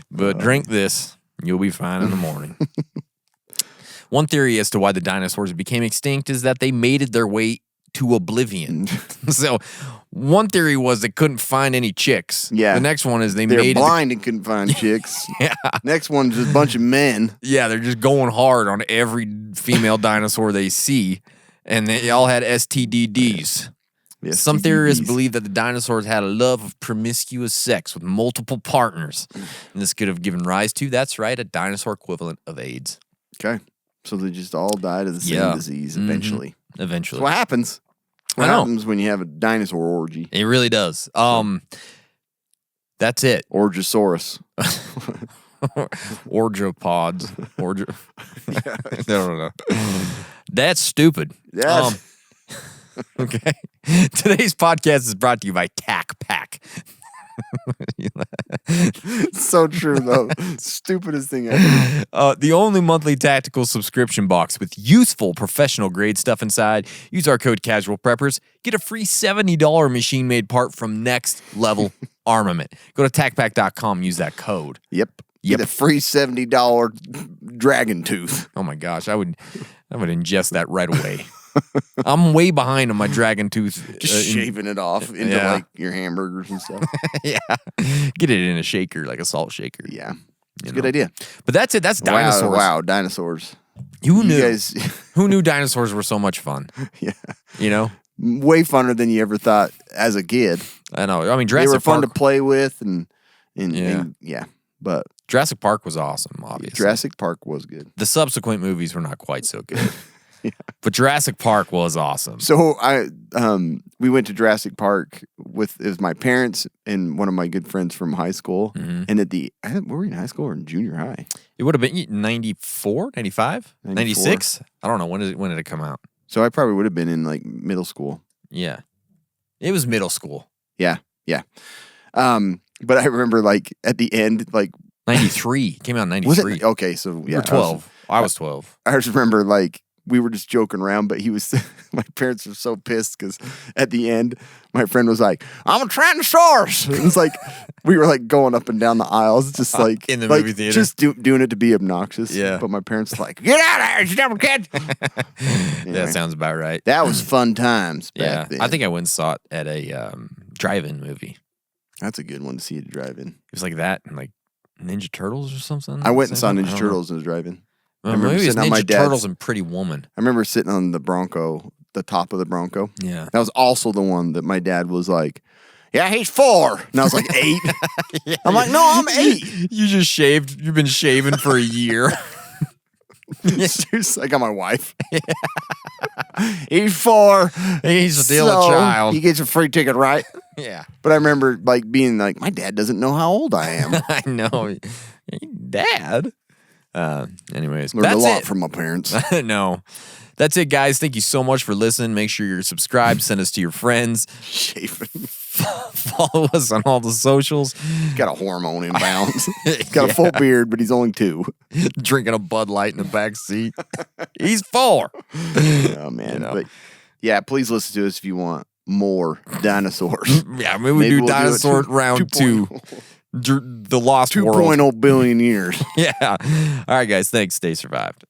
but drink this. You'll be fine in the morning. One theory as to why the dinosaurs became extinct is that they made their way to oblivion. So one theory was they couldn't find any chicks. Yeah. The next one is they They're made blind and couldn't find chicks. Yeah. Next one's just a bunch of men. Yeah, they're just going hard on every female dinosaur they see, and they all had STDs. Some theorists believe that the dinosaurs had a love of promiscuous sex with multiple partners, and this could have given rise to, that's right, a dinosaur equivalent of AIDS. Okay. So they just all died of the same disease eventually. Eventually. So what happens? What I know. happens when you have a dinosaur orgy? It really does. That's it. Orgosaurus. Orgopods. I don't know. That's stupid. Yes. Okay. Today's podcast is brought to you by Tac Pack. So true, though. Stupidest thing ever. The only monthly tactical subscription box with useful professional grade stuff inside. Use our code CASUALPREPPERS. Get a free $70 machine-made part from Next Level Armament. Go to tacpack.com. Use that code. Yep. Get a free $70 dragon tooth. Oh my gosh, I would ingest that right away. I'm way behind on my dragon tooth. Just shaving it off into like your hamburgers and stuff. Yeah. Get it in a shaker, like a salt shaker. Yeah. It's a good idea. But that's it. That's dinosaurs. Wow, dinosaurs. Who knew? You guys, Who knew dinosaurs were so much fun? yeah. You know? Way funner than you ever thought as a kid. I know. I mean, They Jurassic were fun Park. to play with and Yeah. But Jurassic Park was awesome, obviously. Jurassic Park was good. The subsequent movies were not quite so good. But Jurassic Park was awesome. So we went to Jurassic Park it was my parents and one of my good friends from high school. Mm-hmm. And were we in high school or in junior high? It would have been 94, 95, 94. 96? I don't know. When did it come out? So I probably would have been in like middle school. Yeah. It was middle school. Yeah. But I remember like at the end, like 93. Came out in 93. was it? Okay, so yeah, You were 12. I was 12. I just remember like we were just joking around, but he was. My parents were so pissed because at the end, my friend was like, "I'm a Tyrannosaurus." It was like we were like going up and down the aisles, just like in the like, movie theater, just doing it to be obnoxious. Yeah. But my parents were like, "Get out of here, you dumb kid." Anyway, That sounds about right. that was fun times. Yeah, Back then. I think I went and saw it at a drive-in movie. that's a good one to see you drive in. It was like that and like Ninja Turtles or something? I went and saw I Ninja don't know. Turtles and was driving. I Well, remember maybe it's sitting on my Ninja dad's- Turtles and Pretty Woman. I remember sitting on the Bronco, the top of the Bronco. Yeah. That was also the one that my dad was like, yeah, he's 4. And I was like 8. I'm like, no, I'm 8. You just shaved. You've been shaving for a year. I got my wife. He's 4. He's still a so child. He gets a free ticket, right? Yeah. But I remember like being like, my dad doesn't know how old I am. I know. Dad. Anyways, Learned that's a lot it. from my parents. No. That's it, guys. Thank you so much for listening. Make sure you're subscribed. Send us to your friends. Shaving. Follow us on all the socials. He's got a hormone imbalance. He's got a full beard, but he's only 2. Drinking a Bud Light in the back seat. He's 4. Oh, man. You know. But yeah, please listen to us if you want more dinosaurs. Yeah, maybe we do we'll Dinosaur it round 2. 2.0. The Lost World. 2.0 billion years. Yeah. All right, guys. Thanks. Stay survived.